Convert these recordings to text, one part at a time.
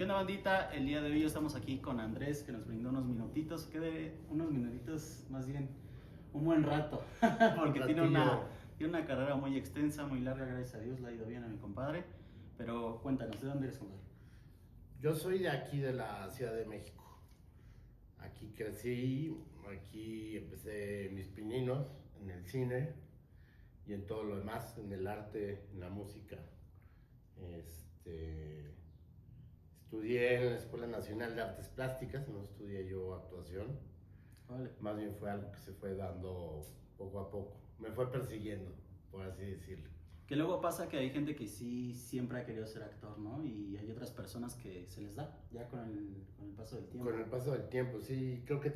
¿Qué onda, bandita? El día de hoy estamos aquí con Andrés, que nos brindó unos minutitos, unos minutitos, más bien, un buen rato, porque tiene una carrera muy extensa, muy larga, gracias a Dios, le ha ido bien a mi compadre. Pero cuéntanos, ¿de dónde eres, compadre? Yo soy de aquí, de la Ciudad de México. Aquí crecí, aquí empecé mis pininos en el cine y en todo lo demás, en el arte, en la música. Este, Estudié en la Escuela Nacional de Artes Plásticas, no estudié yo actuación. Vale. Más bien fue algo que se fue dando poco a poco. Me fue persiguiendo, por así decirlo. Que luego pasa que hay gente que sí siempre ha querido ser actor, ¿no? Y hay otras personas que se les da, ya con el paso del tiempo. Con el paso del tiempo, sí, creo que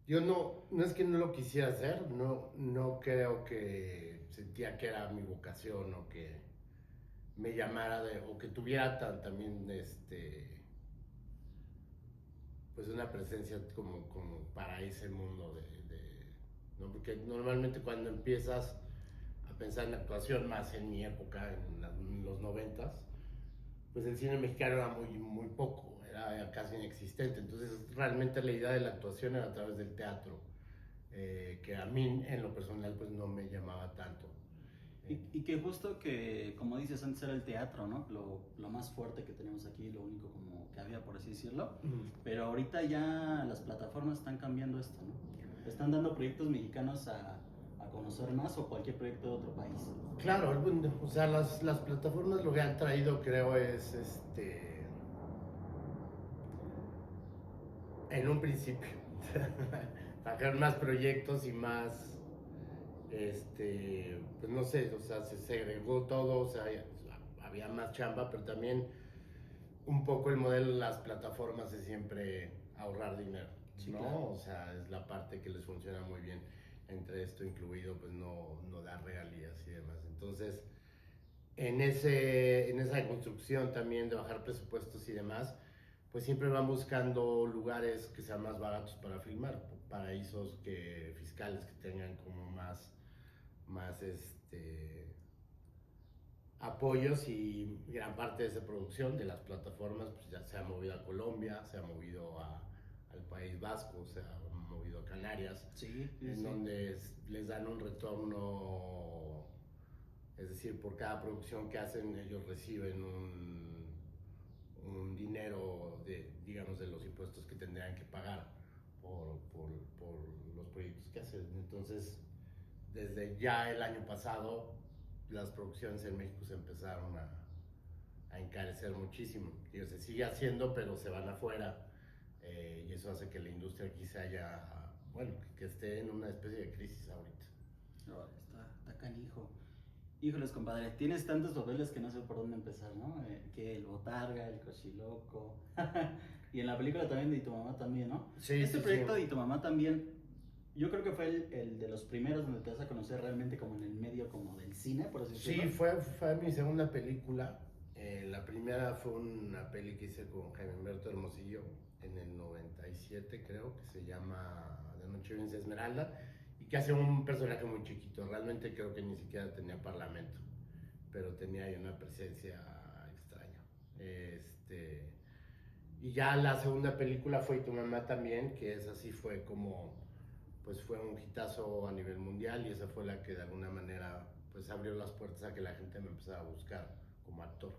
yo no es que no lo quisiera hacer, no creo que sentía que era mi vocación o que me llamara o que tuviera también, pues una presencia como para ese mundo ¿no? Porque normalmente cuando empiezas a pensar en actuación, más en mi época, en los 90s, pues el cine mexicano era muy poco, era casi inexistente. Entonces realmente la idea de la actuación era a través del teatro, que a mí en lo personal pues no me llamaba tanto. Y que justo que, como dices, antes era el teatro, ¿no? Lo más fuerte que tenemos aquí, lo único como que había, por así decirlo. Pero ahorita ya las plataformas están cambiando esto, ¿no? Están dando proyectos mexicanos a conocer más, o cualquier proyecto de otro país. Claro, o sea, las plataformas lo que han traído, creo, es en un principio sacar más proyectos y más, pues no sé, o sea, se segregó todo, o sea, había más chamba, pero también un poco el modelo de las plataformas es siempre ahorrar dinero, Sí, ¿no? claro. O sea, es la parte que les funciona muy bien. Entre esto incluido, pues no dar regalías y demás. Entonces, en esa construcción también de bajar presupuestos y demás, pues siempre van buscando lugares que sean más baratos para filmar, paraísos fiscales que tengan como más apoyos, y gran parte de esa producción de las plataformas pues ya se ha movido a Colombia, se ha movido al País Vasco, se ha movido a Canarias, Sí, sí, en sí. donde les dan un retorno, es decir, por cada producción que hacen ellos reciben un dinero digamos, de los impuestos que tendrían que pagar por los proyectos que hacen. Entonces, desde ya el año pasado, las producciones en México se empezaron a encarecer muchísimo. Digo, se sigue haciendo, pero se van afuera, y eso hace que la industria aquí bueno, que esté en una especie de crisis ahorita. No, está canijo. Híjoles, compadre, tienes tantos papeles que no sé por dónde empezar, ¿no? Que el Botarga, el Cochiloco. Y en la película también de Y tu mamá también, ¿no? Sí, Este sí, proyecto de sí. Y tu mamá también, yo creo que fue el de los primeros donde te vas a conocer realmente como en el medio como del cine, por así Sí, decirlo. fue mi segunda película. La primera fue una peli que hice con Jaime Humberto Hermosillo en el 97, creo, que se llama De Noche Vienes Esmeralda, y que hace un personaje muy chiquito. Realmente creo que ni siquiera tenía parlamento, pero tenía ahí una presencia extraña. Y ya la segunda película fue Y tu mamá también, que esa sí fue pues fue un hitazo a nivel mundial, y esa fue la que de alguna manera pues abrió las puertas a que la gente me empezara a buscar como actor.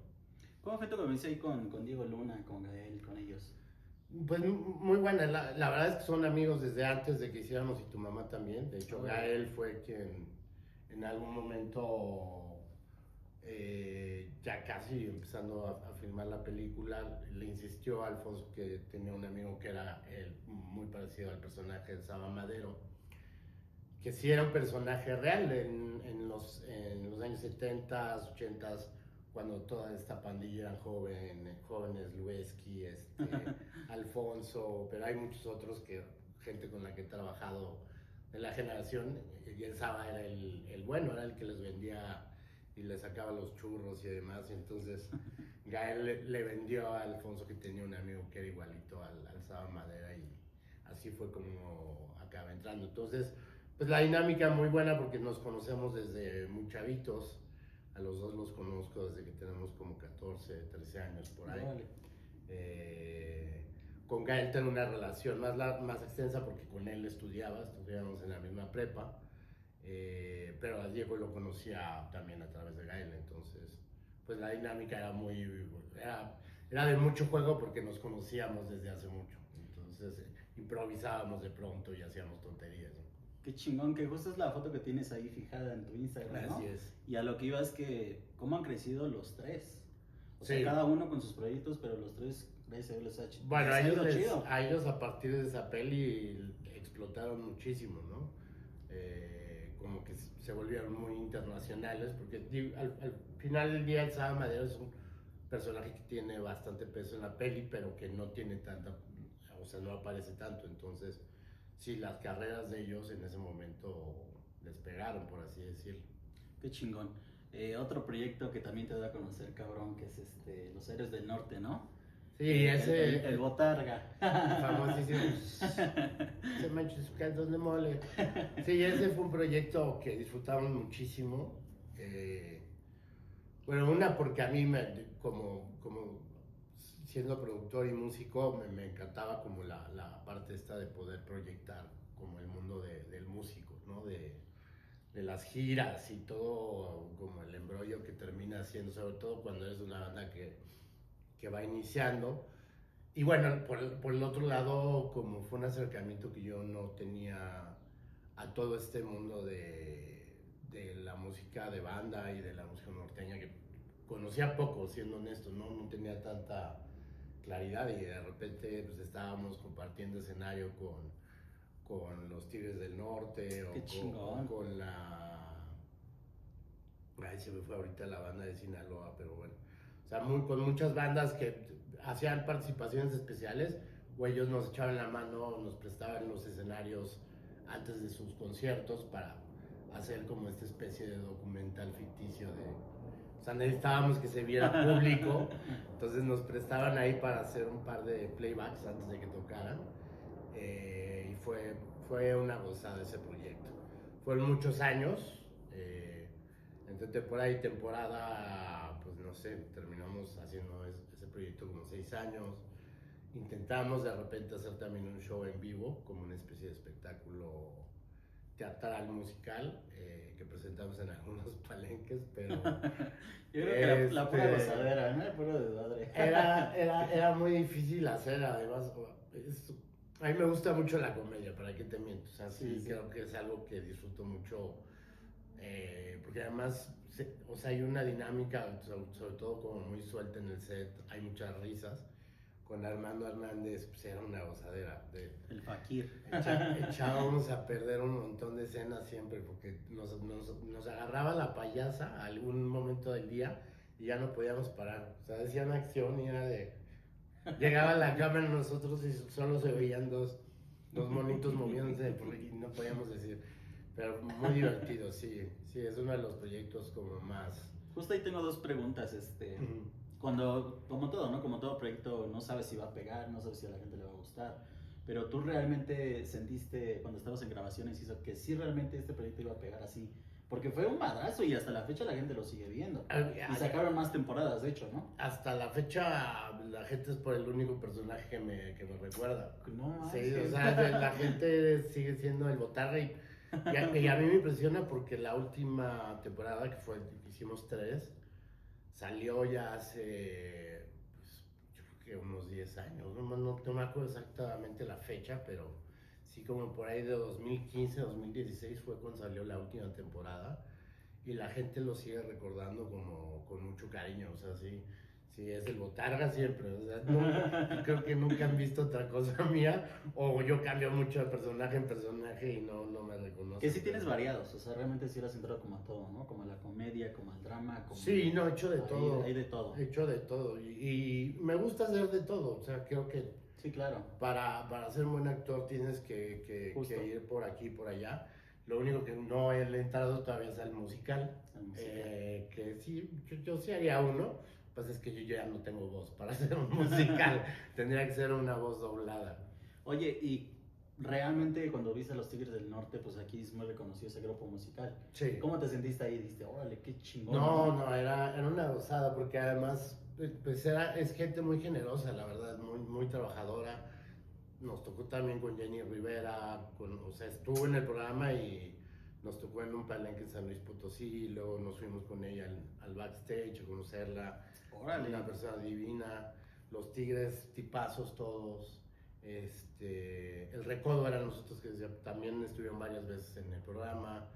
¿Cómo fue tu convivencia ahí con Diego Luna, con Gael, con ellos? Pues muy buena, la verdad es que son amigos desde antes de que hiciéramos Y tu mamá también. De hecho, Gael fue quien en algún momento, ya casi empezando a filmar la película, le insistió a Alfonso, que tenía un amigo que era muy parecido al personaje de Saba Madero, que sí era un personaje real en los años 70, 80, cuando toda esta pandilla eran jóvenes, Lueski, Alfonso, pero hay muchos otros, gente con la que he trabajado de la generación, y el Saba era el bueno, era el que les vendía y le sacaba los churros y demás. Y entonces Gael le vendió a Alfonso, que tenía un amigo que era igualito al Saba Madera, y así fue como acaba entrando. Entonces, pues la dinámica muy buena, porque nos conocemos desde muy chavitos. A los dos los conozco desde que tenemos como 14, 13 años por ahí. Vale. con Gael tengo una relación más extensa porque con él estudiábamos en la misma prepa, pero a Diego lo conocía también a través de Gael, entonces pues la dinámica era de mucho juego porque nos conocíamos desde hace mucho, entonces improvisábamos de pronto y hacíamos tonterías, ¿no? Qué chingón, que justo es la foto que tienes ahí fijada en tu Instagram, ¿no? Así es. Y a lo que iba es que, ¿cómo han crecido los tres? O sea, Sí. cada uno con sus proyectos, pero los tres, gracias a Dios, les ha hecho. Bueno, les ha ido chido. a ellos a partir de esa peli explotaron muchísimo, ¿no? Como que se volvieron muy internacionales, porque digo, al final del día el Saba Madero es un personaje que tiene bastante peso en la peli, pero que no tiene tanta, o sea, no aparece tanto, entonces sí, las carreras de ellos en ese momento despegaron, por así decirlo. Qué chingón. Otro proyecto que también te da a conocer, cabrón, que es Los Héroes del Norte, ¿no? Sí, ese... El Botarga. Famosísimo. Se mancha su calzón de mole. Sí, ese fue un proyecto que disfrutamos muchísimo. Bueno, una porque a mí, como siendo productor y músico, me encantaba como la parte esta de poder proyectar como el mundo del músico, ¿no? De las giras y todo, como el embrollo que termina haciendo, sobre todo cuando eres una banda que va iniciando. Y bueno, por el otro lado, como fue un acercamiento que yo no tenía a todo este mundo de la música de banda y de la música norteña, que conocía poco, siendo honesto, no tenía tanta claridad, y de repente pues estábamos compartiendo escenario con los Tigres del Norte o con la... Ay, se me fue ahorita la banda de Sinaloa, pero bueno. O sea, con muchas bandas que hacían participaciones especiales, o ellos nos echaban la mano, nos prestaban los escenarios antes de sus conciertos para hacer como esta especie de documental ficticio o sea, necesitábamos que se viera público, entonces nos prestaban ahí para hacer un par de playbacks antes de que tocaran, y fue una gozada ese proyecto. Fueron muchos años, entre temporada y temporada, pues no sé, terminamos haciendo ese proyecto como 6 años. Intentamos de repente hacer también un show en vivo, como una especie de espectáculo teatral musical, que presentamos en algunos palenques, pero... Yo creo que la pura gozadera, ¿no? El puro desmadre. Era muy difícil hacer, además, a mí me gusta mucho la comedia, ¿para qué te miento? O sea, sí, creo que es algo que disfruto mucho, porque además, o sea, hay una dinámica, sobre todo como muy suelta en el set, hay muchas risas. Con Armando Hernández, pues era una gozadera. El Fakir. Echábamos a perder un montón de escenas siempre, porque nos agarraba la payasa a algún momento del día y ya no podíamos parar. O sea, decía una acción y era de... Llegaba la cámara nosotros y solo se veían dos monitos moviéndose y no podíamos decir. Pero muy divertido, sí, es uno de los proyectos como más... Justo ahí tengo dos preguntas, Cuando, como todo, ¿no? Como todo proyecto, no sabes si va a pegar, no sabes si a la gente le va a gustar, pero tú realmente sentiste, cuando estabas en grabaciones, que sí realmente este proyecto iba a pegar así, porque fue un madrazo y hasta la fecha la gente lo sigue viendo. Y sacaron más temporadas, de hecho, ¿no? Hasta la fecha, la gente es por el único personaje que me recuerda. No, sí, o sea, la gente sigue siendo el Botarga y a mí me impresiona porque la última temporada, que hicimos 3, salió ya hace, pues, yo creo que unos 10 años, no me acuerdo exactamente la fecha, pero sí, como por ahí de 2015, 2016 fue cuando salió la última temporada, y la gente lo sigue recordando como con mucho cariño, o sea, sí, es el Botarga siempre, o sea, creo que nunca han visto otra cosa mía, o yo cambio mucho de personaje en personaje y no me reconocen. Que sí tienes variados, o sea, realmente sí lo has entrado como a todo, ¿no? Como a la comedia, como al drama, como... Sí, no, he hecho de todo. Hay de todo. He hecho de todo, y me gusta hacer de todo, o sea, creo que... Sí, claro. Para ser un buen actor tienes que ir por aquí y por allá. Lo único que no he entrado todavía es al musical. Que sí, yo sí haría uno. Pues es que yo ya no tengo voz para hacer un musical. Tendría que ser una voz doblada. Oye, y realmente cuando viste a los Tigres del Norte, pues aquí es muy reconocido ese grupo musical. Sí. ¿Cómo te sentiste ahí? Dijiste, órale, qué chingón. No, era una gozada, porque además pues es gente muy generosa, la verdad, muy, muy trabajadora. nos tocó también con Jenny Rivera, o sea, estuvo en el programa y nos tocó en un palenque en San Luis Potosí, luego nos fuimos con ella al backstage a conocerla. Órale. Una persona divina, los Tigres, tipazos todos. El Recodo eran nosotros que también estuvieron varias veces en el programa.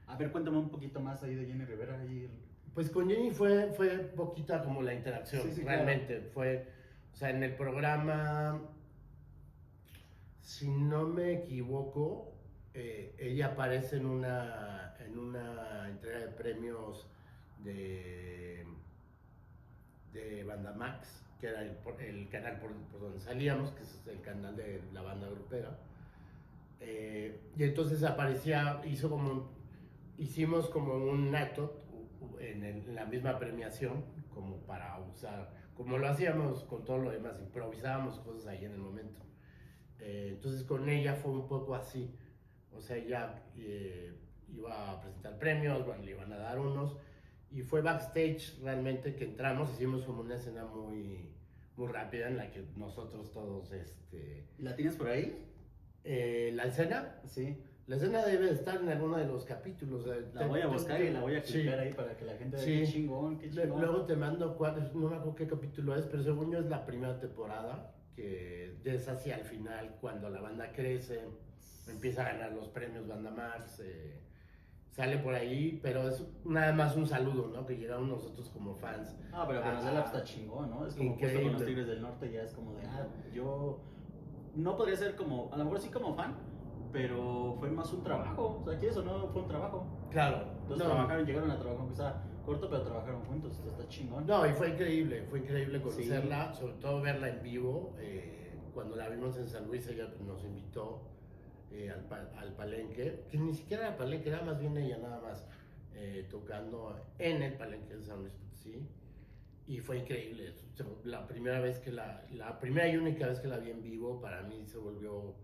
A ver, cuéntame un poquito más ahí de Jenny Rivera. Pues con Jenny fue poquita como la interacción, Sí, realmente. claro. Fue, o sea, en el programa, si no me equivoco, ella aparece en una entrega de premios de Bandamax, que era el canal por donde salíamos, que es el canal de la banda grupera. Y entonces hicimos como un acto en la misma premiación, como para usar, como lo hacíamos con todo lo demás, improvisábamos cosas ahí en el momento. Entonces con ella fue un poco así, o sea, ella iba a presentar premios, bueno, le iban a dar unos, y fue backstage realmente que entramos, hicimos como una escena muy, muy rápida en la que nosotros todos, ¿La tienes por ahí? ¿La escena? Sí. La escena debe estar en alguno de los capítulos. La voy a buscar y la voy a clicar ahí para que la gente vea sí. qué chingón, qué chingón. Luego te mando no me acuerdo qué capítulo es, pero según yo es la primera temporada, que es hacia el final, cuando la banda crece, empieza a ganar los premios Bandamax, sale por ahí, pero es nada más un saludo, ¿no? Que llegamos nosotros como fans. Pero conocerla está chingón, ¿no? Es como justo con los Tigres del Norte, ya es como de, yo no podría ser como, a lo mejor sí como fan, pero fue más un trabajo, o sea, ¿quieres o no? Fue un trabajo. Claro. Entonces llegaron a trabajar, aunque sea corto, pero trabajaron juntos, esto está chingón. No, y fue increíble conocerla, sí. Sobre todo verla en vivo. Cuando la vimos en San Luis, ella nos invitó al palenque, que ni siquiera era palenque, era más bien ella nada más tocando en el palenque de San Luis Potosí. Y fue increíble. La primera y única vez que la vi en vivo, para mí se volvió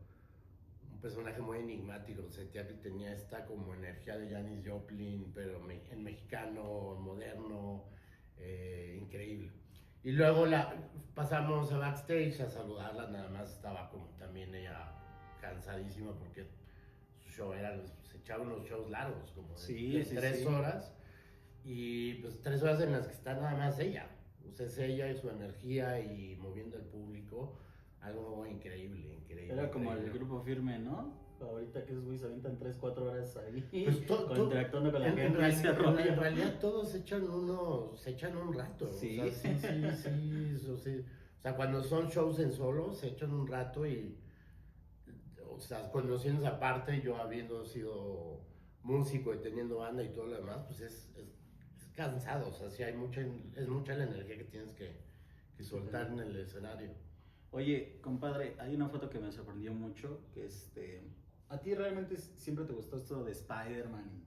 un personaje muy enigmático. Sentía que tenía esta como energía de Janis Joplin, pero en mexicano, moderno, increíble. Y luego pasamos a backstage a saludarla, nada más estaba como también ella cansadísima porque su show se echaba unos shows largos, como de 3 horas. Y pues 3 horas en las que está nada más ella. O sea, es ella y su energía y moviendo al público. Algo increíble. Era como el Grupo Firme, ¿no? Ahorita que esos güeyes se avientan 3-4 horas ahí, pues interactuando con la gente. En realidad todos se echan un rato. Sí. O sea, sí. O sea, cuando son shows en solo, se echan un rato y... O sea, conociéndose aparte, yo habiendo sido músico y teniendo banda y todo lo demás, pues es cansado, o sea, sí es mucha la energía que tienes que soltar en el escenario. Oye, compadre, hay una foto que me sorprendió mucho, que ¿a ti realmente siempre te gustó esto de Spider-Man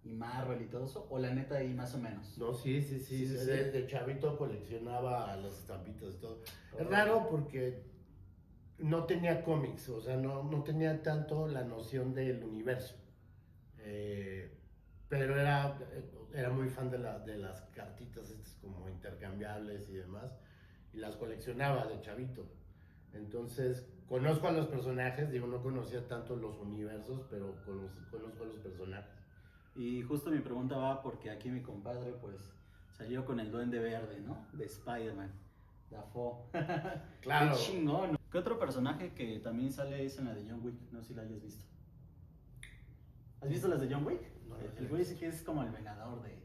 y Marvel y todo eso? ¿O la neta ahí más o menos? No, sí. De chavito coleccionaba las estampitas y todo. Es raro porque no tenía cómics, o sea, no tenía tanto la noción del universo. Pero era muy fan de las cartitas estas como intercambiables y demás, y las coleccionaba de chavito. Entonces, conozco a los personajes, digo, no conocía tanto los universos, pero conozco a los personajes. Y justo mi pregunta va porque aquí mi compadre, pues, salió con el Duende Verde, ¿no? De Spider-Man, Dafoe. Claro. Qué chingón. ¿Qué otro personaje que también sale es en la de John Wick? No sé si la hayas visto. ¿Has visto las de John Wick? No, el güey dice que es como el vengador de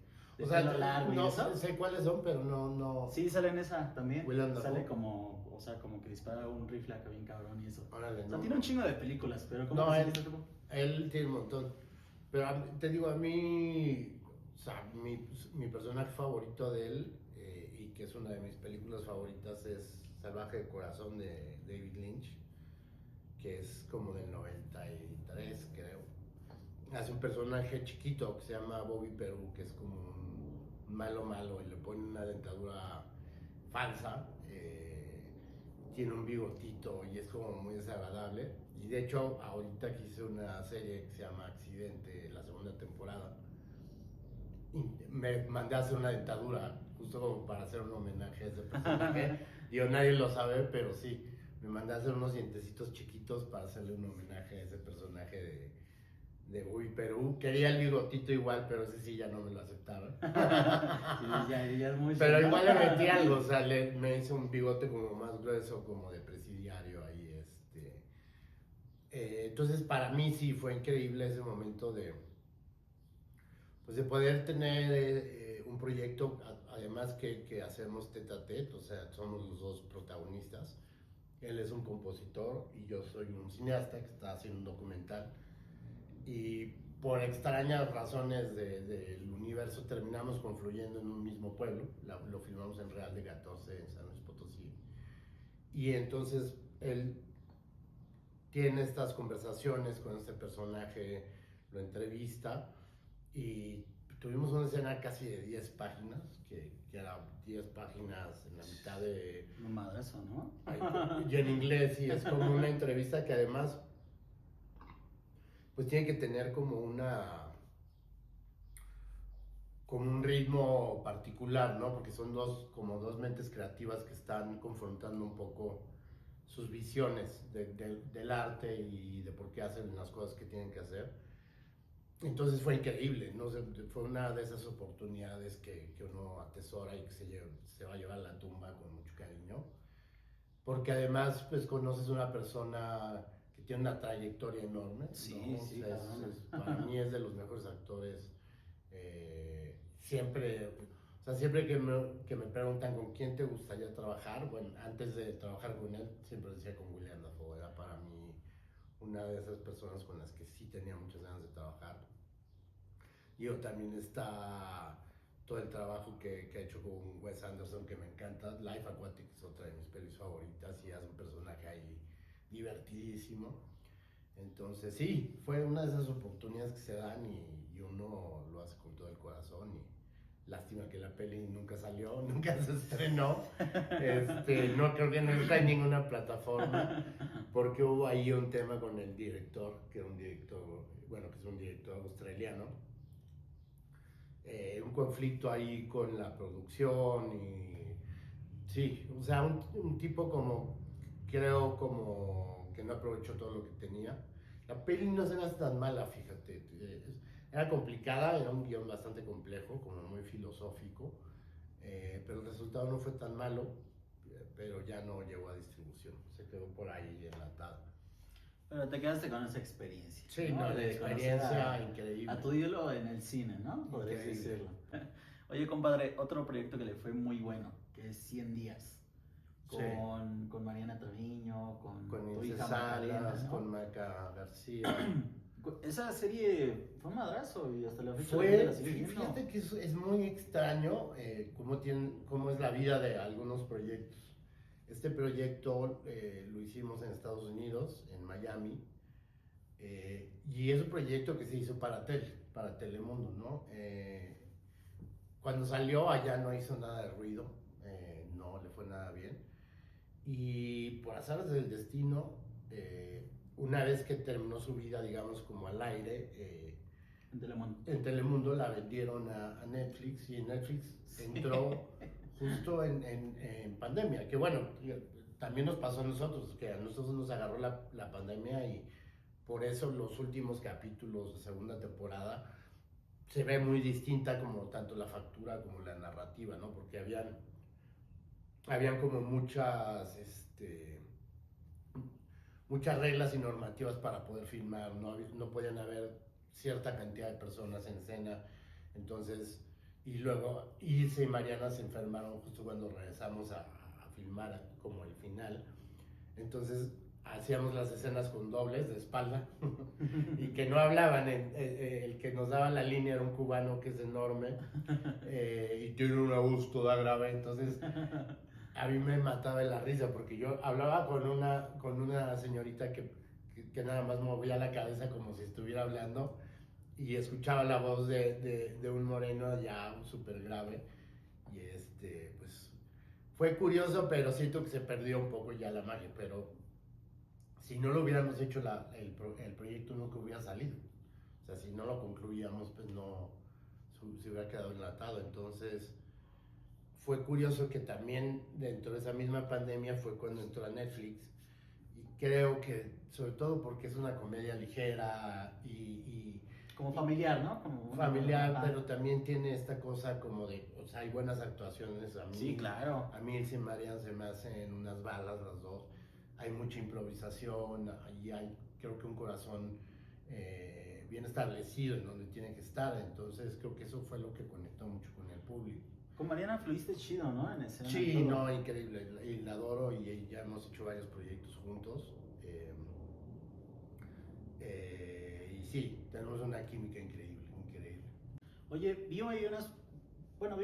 o sea, largo no y eso. sé cuáles son, pero no. Sí, sale en esa también. Willem Dafoe. Sale como, o sea, como que dispara un rifle acá bien cabrón y eso. Órale, o sea, tiene un chingo de películas, pero ¿cómo no, te sientes tú? Él tiene un montón. Pero te digo, a mí, o sea, mi personaje favorito de él, y que es una de mis películas favoritas, es Salvaje de Corazón de David Lynch, que es como del 93, creo. Hace un personaje chiquito que se llama Bobby Perú, que es como un malo, y le pone una dentadura falsa, tiene un bigotito y es como muy desagradable. Y de hecho, ahorita que hice una serie que se llama Accidente, la segunda temporada, y me mandé a hacer una dentadura, justo como para hacer un homenaje a ese personaje. Digo, nadie lo sabe, pero sí, me mandé a hacer unos dientecitos chiquitos para hacerle un homenaje a ese personaje de Uy Perú. Quería el bigotito igual, pero ese sí ya no me lo aceptaron. Sí, ya es muy Pero ¿no? igual le metí algo, o sea, me hice un bigote como más grueso, como de presidiario ahí, entonces para mí sí fue increíble ese momento pues de poder tener un proyecto, además que hacemos tete a tete, o sea, somos los dos protagonistas. Él es un compositor y yo soy un cineasta que está haciendo un documental. Y por extrañas razones del universo terminamos confluyendo en un mismo pueblo. Lo filmamos en Real de 14, en San Luis Potosí. Y entonces él tiene estas conversaciones con este personaje, lo entrevista y tuvimos una escena casi de 10 páginas, que era 10 páginas en la mitad de... Un madrazo, ¿no? Y en inglés, y es como una entrevista que además pues tiene que tener como un ritmo particular, ¿no? Porque son como dos mentes creativas que están confrontando un poco sus visiones del arte y de por qué hacen las cosas que tienen que hacer. Entonces fue increíble, ¿no? Fue una de esas oportunidades que uno atesora y que se va a llevar a la tumba con mucho cariño. Porque además, pues conoces una persona que tiene una trayectoria enorme, Sí, ¿no? sí, O sea, para mí es de los mejores actores. Siempre, o sea, siempre que me preguntan con quién te gustaría trabajar, bueno, antes de trabajar con él, siempre decía con William Dafoe. Era para mí una de esas personas con las que sí tenía muchas ganas de trabajar. Yo también está todo el trabajo que ha hecho con Wes Anderson, que me encanta. Life Aquatic es otra de mis pelis favoritas y hace un personaje ahí divertidísimo. Entonces sí, fue una de esas oportunidades que se dan y uno lo hace con todo el corazón. Y lástima que la peli nunca salió, nunca se estrenó. No creo que no está en ninguna plataforma porque hubo ahí un tema con el director, que es un director australiano. Un conflicto ahí con la producción y sí, o sea, un tipo creo como que no aprovechó todo lo que tenía. La peli no se me hace tan mala, fíjate, era complicada, era un guión bastante complejo, como muy filosófico, pero el resultado no fue tan malo, pero ya no llegó a distribución, se quedó por ahí enlatado. Pero te quedaste con esa experiencia. Sí, ¿no? la De experiencia increíble. A tu ídolo en el cine, ¿no? Podrías decirlo. Oye, compadre, otro proyecto que le fue muy bueno, que es 100 días. Con Mariana Treviño, con tu hija Salas, ¿no? con Maca García. Esa serie fue un madrazo y hasta la fecha la sigue viendo. Fíjate que es muy extraño cómo es la vida de algunos proyectos. Este proyecto lo hicimos en Estados Unidos, en Miami, y es un proyecto que se hizo para Telemundo, ¿no? Cuando salió allá no hizo nada de ruido, no le fue nada bien, y por azares del destino, una vez que terminó su vida, digamos, como al aire, en Telemundo la vendieron a Netflix, y Netflix entró justo en pandemia, que bueno, también nos pasó a nosotros, que a nosotros nos agarró la pandemia y por eso los últimos capítulos de segunda temporada se ve muy distinta como tanto la factura como la narrativa, ¿no? Porque habían como muchas reglas y normativas para poder filmar, no podían haber cierta cantidad de personas en escena, entonces, y luego Ilse y Mariana se enfermaron justo cuando regresamos a filmar como el final, entonces hacíamos las escenas con dobles de espalda y que no hablaban, el que nos daba la línea era un cubano que es enorme y tiene una voz toda grave, entonces a mí me mataba de la risa porque yo hablaba con una señorita que nada más movía la cabeza como si estuviera hablando y escuchaba la voz de un moreno ya súper grave y pues fue curioso, pero siento que se perdió un poco ya la magia, pero si no lo hubiéramos hecho el proyecto nunca hubiera salido, o sea, si no lo concluíamos pues no se hubiera quedado enlatado, entonces fue curioso que también dentro de esa misma pandemia fue cuando entró a Netflix creo que sobre todo porque es una comedia ligera Como familiar, ¿no? Como familiar, pero también tiene esta cosa como de, o sea, hay buenas actuaciones. A mí, sí, claro. A mí Ilse y Marian se me hacen unas balas las dos. Hay mucha improvisación y hay, creo que un corazón bien establecido en donde tiene que estar. Entonces creo que eso fue lo que conectó mucho con el público. Con Mariana fluiste chido, ¿no? En escena. Sí, no, increíble. Y la adoro y ya hemos hecho varios proyectos juntos. Y sí, tenemos una química increíble, increíble. Oye, vi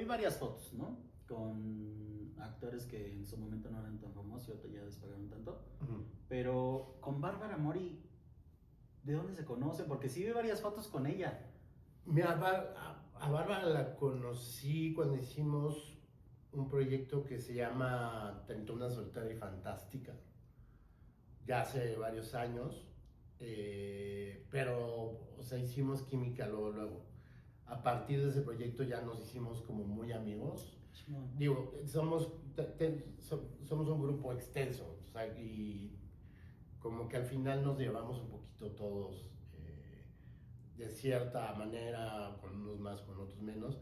varias fotos, ¿no? Con actores que en su momento no eran tan famosos y ahorita ya despegaron tanto. Uh-huh. Pero con Bárbara Mori, ¿de dónde se conoce? Porque sí vi varias fotos con ella. Mira, a Bárbara la conocí cuando hicimos un proyecto que se llama Trentona Soltera y Fantástica, ya hace varios años, pero, o sea, hicimos química luego. A partir de ese proyecto ya nos hicimos como muy amigos. Chingón. Digo, somos un grupo extenso, o sea, y como que al final nos llevamos un poquito todos de cierta manera, con unos más, con otros menos,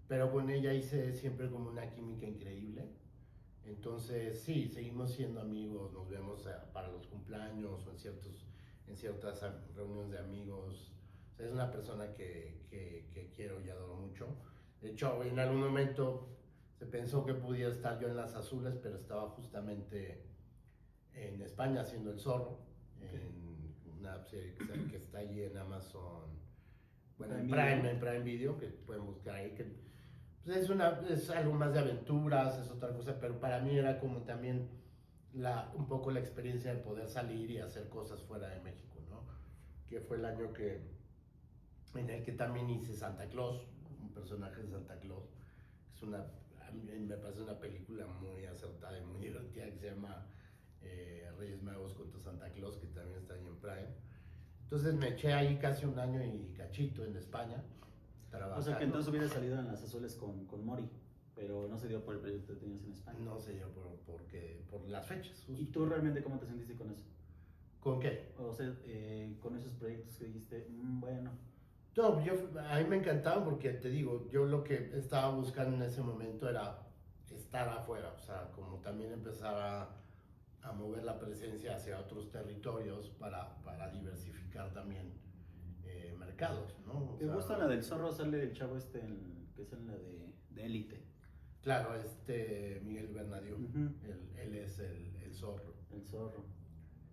pero con ella hice siempre como una química increíble. Entonces, sí, seguimos siendo amigos, nos vemos para los cumpleaños o en ciertas reuniones de amigos. O sea, es una persona que quiero y adoro mucho. De hecho, en algún momento se pensó que pudiera estar yo en Las Azules, pero estaba justamente en España haciendo El Zorro, en una serie que está allí en Amazon, bueno, en Prime Video, que pueden buscar ahí, que pues es algo más de aventuras, es otra cosa, pero para mí era como también un poco la experiencia de poder salir y hacer cosas fuera de México, ¿no? Que fue el año en el que también hice Santa Claus, un personaje de Santa Claus, que a mí me parece una película muy acertada y muy divertida, que se llama Reyes Magos contra Santa Claus, que también está ahí en Prime. Entonces me eché ahí casi un año y cachito en España, trabajando. O sea que entonces hubiera salido en Las Azules con Mori, pero no se dio por el proyecto que tenías en España. No se dio por las fechas. Justo. ¿Y tú realmente cómo te sentiste con eso? ¿Con qué? O sea, con esos proyectos que dijiste, bueno. No, a mí me encantaban porque te digo, yo lo que estaba buscando en ese momento era estar afuera, o sea, como también empezar a mover la presencia hacia otros territorios para diversificar también mercados, ¿no? Me gusta la del Zorro, sale el chavo que es en la de Élite. Claro, Miguel Bernadiou, él es el Zorro. El Zorro,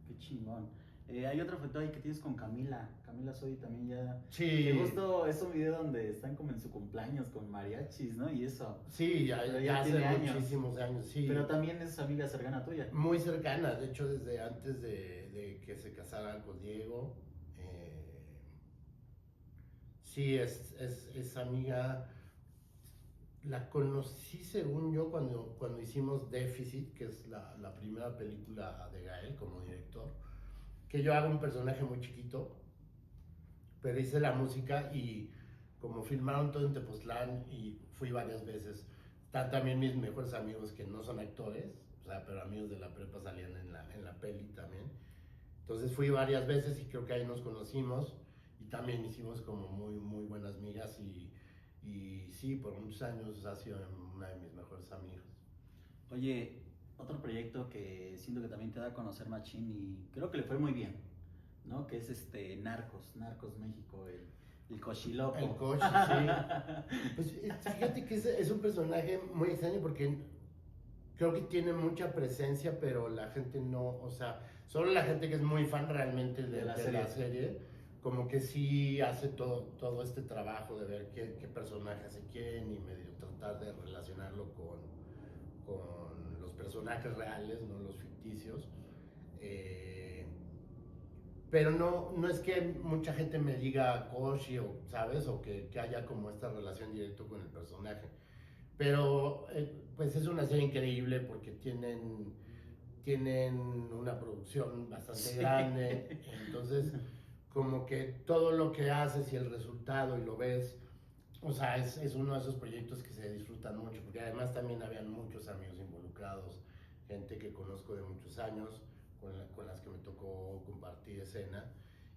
qué chingón. Hay otra foto ahí que tienes con Camila Sodi también ya. Sí. Me gustó, es un video donde están como en su cumpleaños con mariachis, ¿no? Y eso. Sí, ya hace muchísimos años, sí. Pero también es amiga cercana tuya. Muy cercana, de hecho desde antes de que se casara con Diego. Sí, es amiga. La conocí, según yo, cuando hicimos Déficit, que es la primera película de Gael como director, que yo hago un personaje muy chiquito, pero hice la música y como filmaron todo en Tepoztlán y fui varias veces, están también mis mejores amigos que no son actores, o sea, pero amigos de la prepa salían en la peli también. Entonces fui varias veces y creo que ahí nos conocimos y también hicimos como muy, muy buenas amigas y sí, por muchos años ha sido una de mis mejores amigas. Oye, otro proyecto que siento que también te da a conocer machín y creo que le fue muy bien, ¿no? Que es Narcos México, el cochiloco. El coche, sí. Pues fíjate que es un personaje muy extraño porque creo que tiene mucha presencia, pero la gente no, o sea, solo la gente que es muy fan realmente de la serie como que sí hace todo este trabajo de ver qué personaje hace quién y medio tratar de relacionarlo con los personajes reales, no los ficticios. Pero no es que mucha gente me diga Koshi, o, ¿sabes? O que haya como esta relación directa con el personaje. Pero pues es una serie increíble porque tienen una producción bastante grande, entonces como que todo lo que haces y el resultado y lo ves, o sea, es uno de esos proyectos que se disfrutan mucho, porque además también habían muchos amigos involucrados, gente que conozco de muchos años, con las que me tocó compartir escena,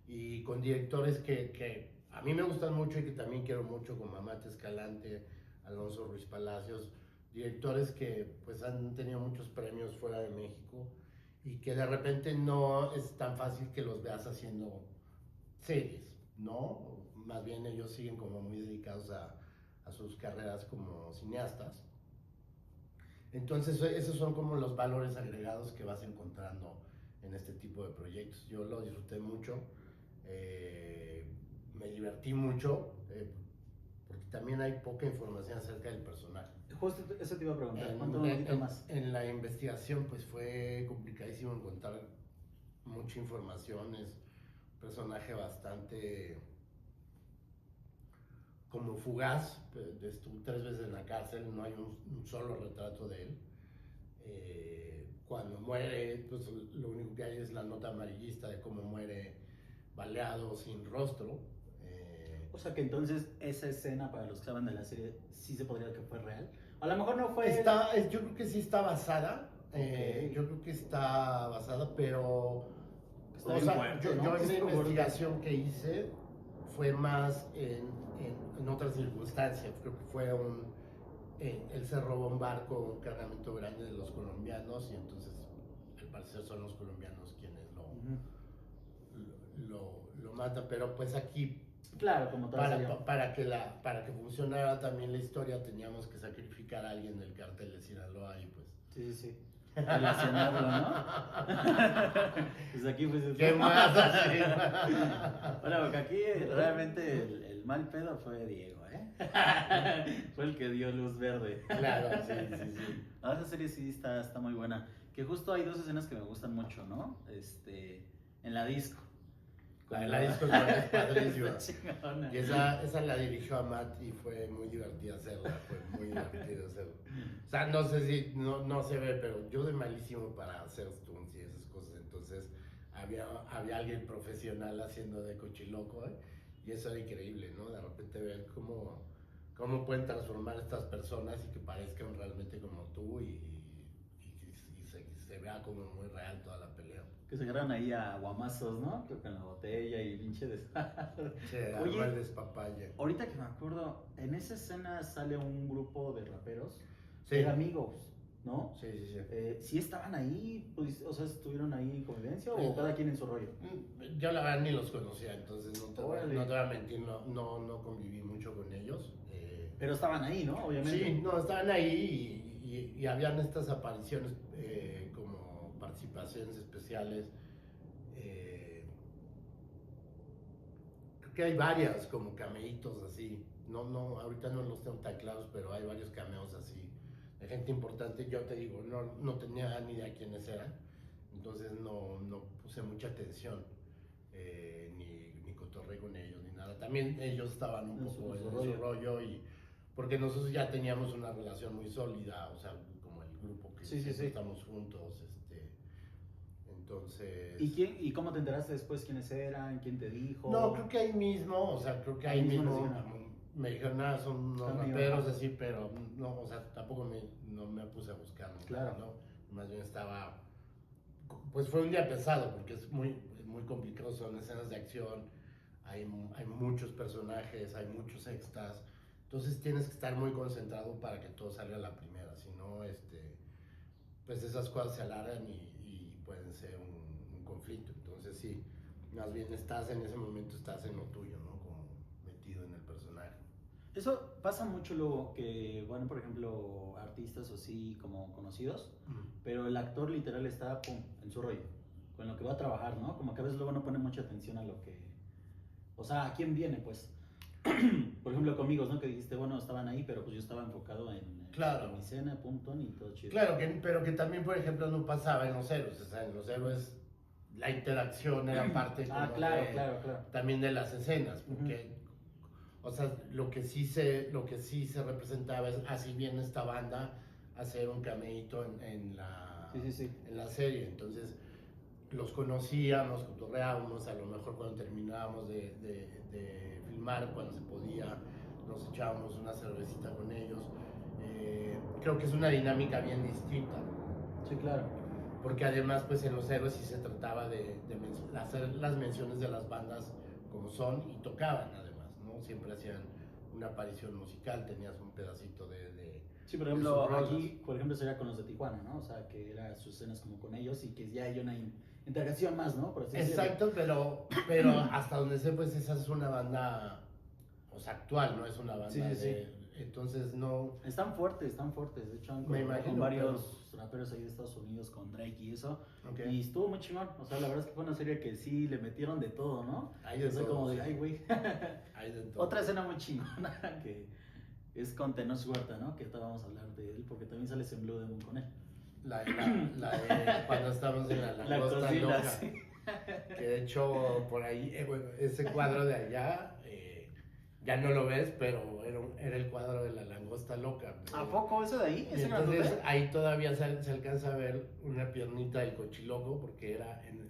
y con directores que a mí me gustan mucho y que también quiero mucho, como Amate Escalante, Alonso Ruiz Palacios, directores que pues han tenido muchos premios fuera de México y que de repente no es tan fácil que los veas haciendo series, ¿no? Más bien ellos siguen como muy dedicados a sus carreras como cineastas. Entonces esos son como los valores agregados que vas encontrando en este tipo de proyectos. Yo lo disfruté mucho, me divertí mucho, porque también hay poca información acerca del personaje. Justo eso te iba a preguntar, cuéntame un poquito más. En la investigación pues fue complicadísimo encontrar mucha información, es un personaje bastante como fugaz, estuvo 3 veces en la cárcel, no hay un solo retrato de él. Cuando muere, pues lo único que hay es la nota amarillista de cómo muere baleado, sin rostro. O sea que entonces esa escena, para los que saben de la serie, sí se podría que fue real. A lo mejor no fue... Yo creo que sí está basada, okay. Yo creo que está basada, pero... Está bien fuerte, ¿no? Yo en la investigación que hice fue más en otras circunstancias. Creo que fue él se robó un barco, un cargamento grande de los colombianos, y entonces al parecer son los colombianos quienes lo matan. Pero pues aquí, claro, como para que funcionara también la historia, teníamos que sacrificar a alguien del cártel de Sinaloa, y pues... Sí, sí, sí. Relacionarlo, ¿no? Pues aquí pues... ¿Qué más? Bueno, porque aquí realmente el mal pedo fue Diego, ¿eh? Fue el que dio luz verde. Claro, sí, sí, sí. Ah, esa serie sí está muy buena. Que justo hay 2 escenas que me gustan mucho, ¿no? En la disco. La disco es padrísima. Y esa la dirigió Amat y fue muy divertida hacerla, fue muy divertido hacerla. O sea, no sé si, no se ve, pero yo soy malísimo para hacer stunts y esas cosas, entonces había alguien profesional haciendo de cochiloco, y eso era increíble, ¿no? De repente ver cómo pueden transformar estas personas y que parezcan realmente como tú, y se vea como muy real toda la pelea. Que se agarran ahí a guamazos, ¿no? Creo que en la botella y pinche desmadre. Oye, el despapaya. Ahorita que me acuerdo, en esa escena sale un grupo de raperos, sí, de amigos, ¿no? Sí, sí, sí. ¿Sí estaban ahí? Pues, o sea, ¿estuvieron ahí en convivencia o cada quien en su rollo? Yo la verdad ni los conocía, entonces no te voy a mentir, no conviví mucho con ellos. Pero estaban ahí, ¿no? Obviamente. Sí, no, estaban ahí y habían estas apariciones como participaciones especiales. Creo que hay varias como cameitos así. Ahorita no los tengo tan claros, pero hay varios cameos así de gente importante. Yo te digo, no tenía ni idea quiénes eran, entonces no puse mucha atención, ni cotorré con ellos ni nada. También ellos estaban un poco en su rollo, y porque nosotros ya teníamos una relación muy sólida, o sea, como el grupo que sí. estamos juntos, entonces... ¿Y cómo te enteraste después quiénes eran? ¿Quién te dijo? No, creo que ahí mismo, o sea, me dijeron, nada, son unos raperos así, pero no, o sea, tampoco no me puse a buscar, claro, ¿no? Más bien pues fue un día pesado, porque es muy complicado, son escenas de acción, hay muchos personajes, hay muchos extras, entonces tienes que estar muy concentrado para que todo salga a la primera, si no, pues esas cosas se alargan y pueden ser un conflicto. Entonces sí, más bien en ese momento estás en lo tuyo, ¿no? Como metido en el personaje. Eso pasa mucho luego que, bueno, por ejemplo, artistas o así como conocidos, pero el actor literal está, pum, en su rollo, con lo que va a trabajar, ¿no? Como que a veces luego no pone mucha atención a lo que... O sea, ¿a quién viene, pues? Por ejemplo, conmigo, ¿no? Que dijiste, bueno, estaban ahí, pero pues yo estaba enfocado en mi escena, punto, y todo chido. Claro, pero que también, por ejemplo, no pasaba en Los Héroes. O sea, en Los Héroes la interacción era parte claro. También de las escenas, porque, o sea, lo que sí se representaba es, así viene esta banda a hacer un cameíto en la serie. Entonces, los conocíamos, cotorreábamos, a lo mejor cuando terminábamos de filmar, cuando se podía, nos echábamos una cervecita con ellos. Creo que es una dinámica bien distinta. Sí, claro. porque además pues en Los Héroes sí se trataba de hacer las menciones de las bandas como son y tocaban además, ¿no? Siempre hacían una aparición musical, tenías un pedacito de Sí, por de sus ejemplo, rolas. aquí, por ejemplo, sería con los de Tijuana, ¿no? O sea, que era sus escenas como con ellos y que ya hay una integración más, ¿no? Por así decirlo. Exacto, pero hasta donde sé, pues esa es una banda, o sea, actual, no es una banda Sí, sí, sí. de... Entonces no... Están fuertes, están fuertes. De hecho, han Me colaborado con imagino, varios raperos ahí de Estados Unidos, con Drake y eso. Ok. Y estuvo muy chingón. O sea, la verdad es que fue una serie que sí le metieron de todo, ¿no? Hay de Soy todo, como de, sí. ay, güey. Hay de todo. Otra escena muy chingona que es con Tenoch Huerta, ¿no? Que ahorita vamos a hablar de él porque también sales en Blue Demon con él. La de cuando estamos en la langosta cocina, loca. sí. Que de hecho, por ahí, bueno, ese cuadro de allá, ya no lo ves, pero era el cuadro de la langosta loca. ¿A poco eso de ahí? Y ¿Ese entonces grandote? ahí todavía se alcanza a ver una piernita del cochiloco, porque era en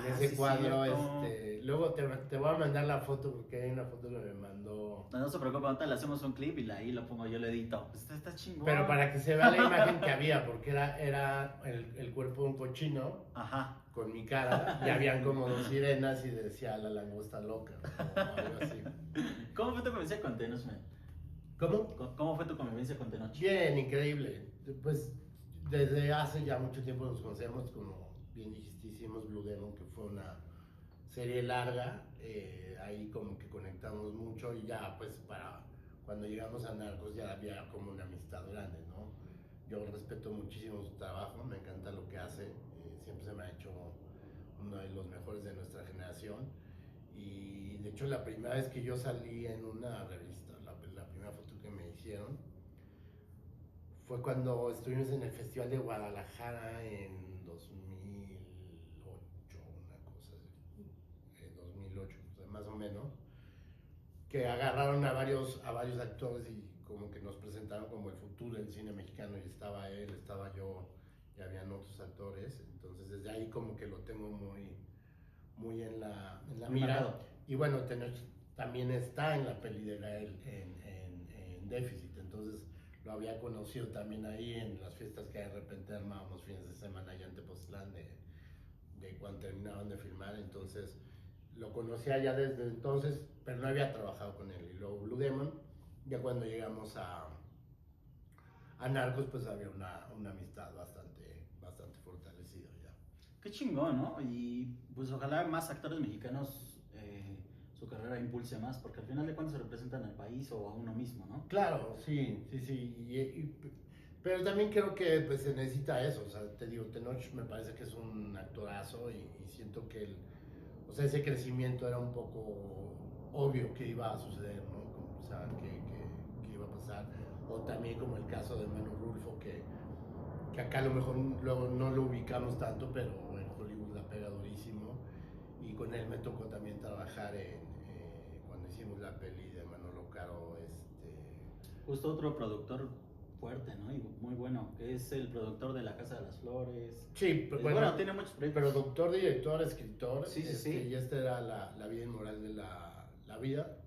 ese sí, cuadro. cierto. Luego te voy a mandar la foto, porque hay una foto que me mandó. No se preocupe, ahorita le hacemos un clip y ahí lo pongo, yo le edito. Está chingón. Pero para que se vea la imagen que había, porque era el cuerpo de un cochino. Ajá. Con mi cara, y habían como dos sirenas y decía la langosta loca, o algo así. ¿Cómo fue tu convivencia con Tenoch, man? ¿Cómo? ¿Cómo fue tu convivencia con Tenoch? Bien, increíble. Pues desde hace ya mucho tiempo nos conocemos, como bien dijiste, hicimos Blue Demon, que fue una serie larga, ahí como que conectamos mucho y ya pues para cuando llegamos a Narcos ya había como una amistad grande, ¿no? Yo respeto muchísimo su trabajo, me encanta lo que hace, siempre se me ha hecho uno de los mejores de nuestra generación y de hecho la primera vez que yo salí en una revista, la primera foto que me hicieron fue cuando estuvimos en el Festival de Guadalajara en 2008, una cosa así, 2008, o sea, más o menos, que agarraron a varios actores y como que nos presentaron como el futuro del cine mexicano y estaba él, estaba yo y habían otros actores, entonces desde ahí como que lo tengo muy en la mira. Marcado. Y bueno, también está en la peli de Gael en Déficit, entonces lo había conocido también ahí en las fiestas que de repente armábamos fines de semana allá en Tepoztlán de cuando terminaban de filmar, entonces lo conocía ya desde entonces, pero no había trabajado con él. Y luego Blue Demon, ya cuando llegamos a Narcos, pues había una amistad bastante fortalecida ya. Qué chingón, ¿no? Y pues ojalá más actores mexicanos su carrera impulse más, porque al final de cuentas se representan al país o a uno mismo, ¿no? Claro, sí. Pero también creo que pues, se necesita eso. O sea, te digo, Tenoch me parece que es un actorazo y siento que o sea, ese crecimiento era un poco obvio que iba a suceder, ¿no? O sea, que iba a pasar. O también como el caso de Manu Rulfo, que acá a lo mejor luego no lo ubicamos tanto, pero en Hollywood la pega durísimo. Y con él me tocó también trabajar cuando hicimos la peli de Manolo Caro. Justo otro productor fuerte, ¿no? Y muy bueno, que es el productor de La Casa de las Flores. Sí, Pues, bueno, tiene muchos proyectos. productor, director, escritor. Sí. Y esta era la vida inmoral de la vida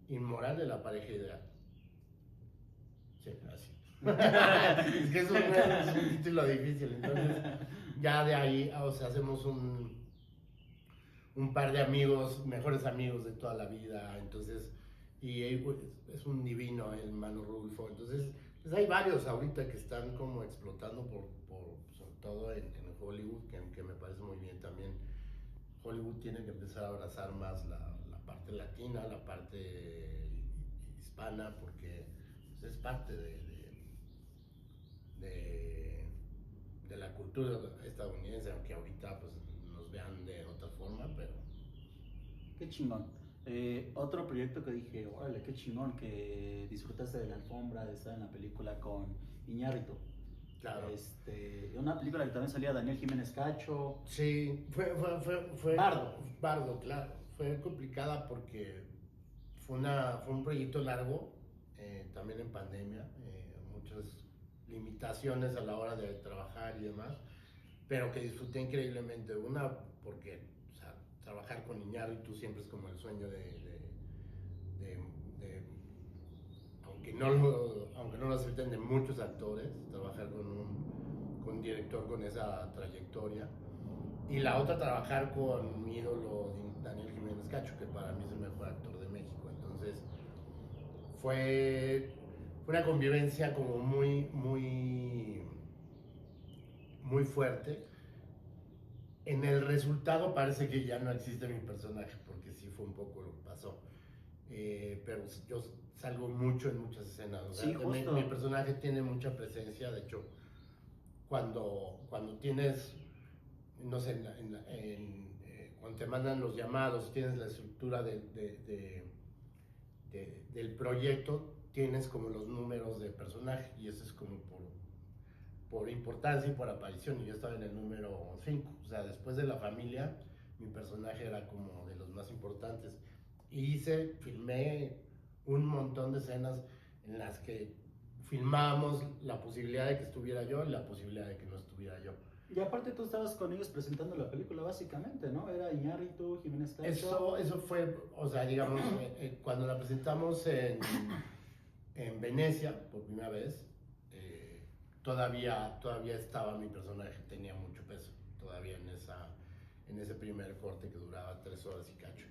inmoral de la pareja ideal. Sí, así. Es que es un título difícil, entonces ya de ahí, o sea, hacemos un par de amigos, mejores amigos de toda la vida, entonces, y pues, es un divino el Manu Rulfo, entonces, pues hay varios ahorita que están como explotando sobre todo en Hollywood, que me parece muy bien también. Hollywood tiene que empezar a abrazar más la parte latina, la parte hispana, porque pues, es parte de la cultura estadounidense, aunque ahorita pues, nos vean de otra forma, pero... Qué chingón. Otro proyecto que dije, órale, qué chingón, que disfrutaste de la alfombra, de estar en la película con Iñárritu. Claro. Una película que también salía Daniel Jiménez Cacho. Sí, fue Bardo, claro. Fue complicada porque fue un proyecto largo, también en pandemia, muchas limitaciones a la hora de trabajar y demás, pero que disfruté increíblemente. Una, porque o sea, trabajar con Iñárritu siempre es como el sueño aunque no lo acepten de muchos actores, trabajar con director con esa trayectoria. Y la otra, trabajar con mi ídolo Daniel Jiménez Cacho, que para mí es el mejor actor de México. Entonces, fue una convivencia como muy fuerte. En el resultado parece que ya no existe mi personaje, porque sí fue un poco lo que pasó. Pero yo salgo mucho en muchas escenas. O sea, Sí, justo. mi personaje tiene mucha presencia. De hecho, cuando tienes, no sé, cuando te mandan los llamados, tienes la estructura del proyecto, tienes como los números de personaje, y eso es como por importancia y por aparición, y yo estaba en el número 5. O sea, después de la familia, mi personaje era como de los más importantes. Y filmé un montón de escenas en las que filmábamos la posibilidad de que estuviera yo y la posibilidad de que no estuviera yo. Y aparte tú estabas con ellos presentando la película básicamente, ¿no? Era Iñárritu, Jiménez Cacho. Eso fue, o sea, digamos, cuando la presentamos en Venecia por primera vez, todavía estaba mi personaje, tenía mucho peso, todavía en ese primer corte que duraba 3 horas y cacho.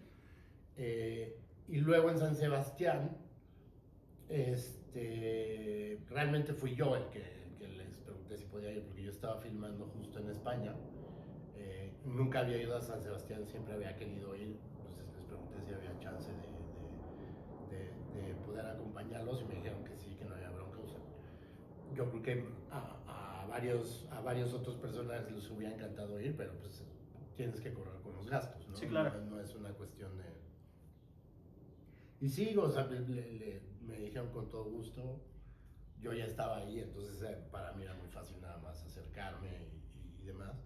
Y luego en San Sebastián, realmente fui yo el que les pregunté si podía ir, porque yo estaba filmando justo en España. Nunca había ido a San Sebastián, siempre había querido ir, entonces les pregunté si había chance de poder acompañarlos, y me dijeron que sí, que no había bronca. O sea, yo creo que a varios otros personajes les hubiera encantado ir, pero pues tienes que correr con los gastos, ¿no? Sí, claro. No es una cuestión de... Y sí, o sea, me dijeron con todo gusto. Yo ya estaba ahí, entonces para mí era muy fácil nada más acercarme y demás.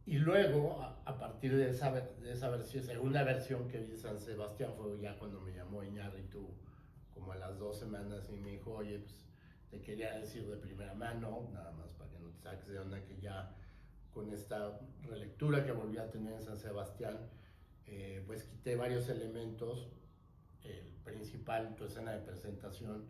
Y luego, a partir de esa versión, segunda versión que vi de San Sebastián, fue ya cuando me llamó Iñárritu, como a las 2 semanas, y me dijo, oye, pues te quería decir de primera mano, nada más para que no te saques de onda, que ya con esta relectura que volví a tener en San Sebastián, pues quité varios elementos. El principal, tu escena de presentación,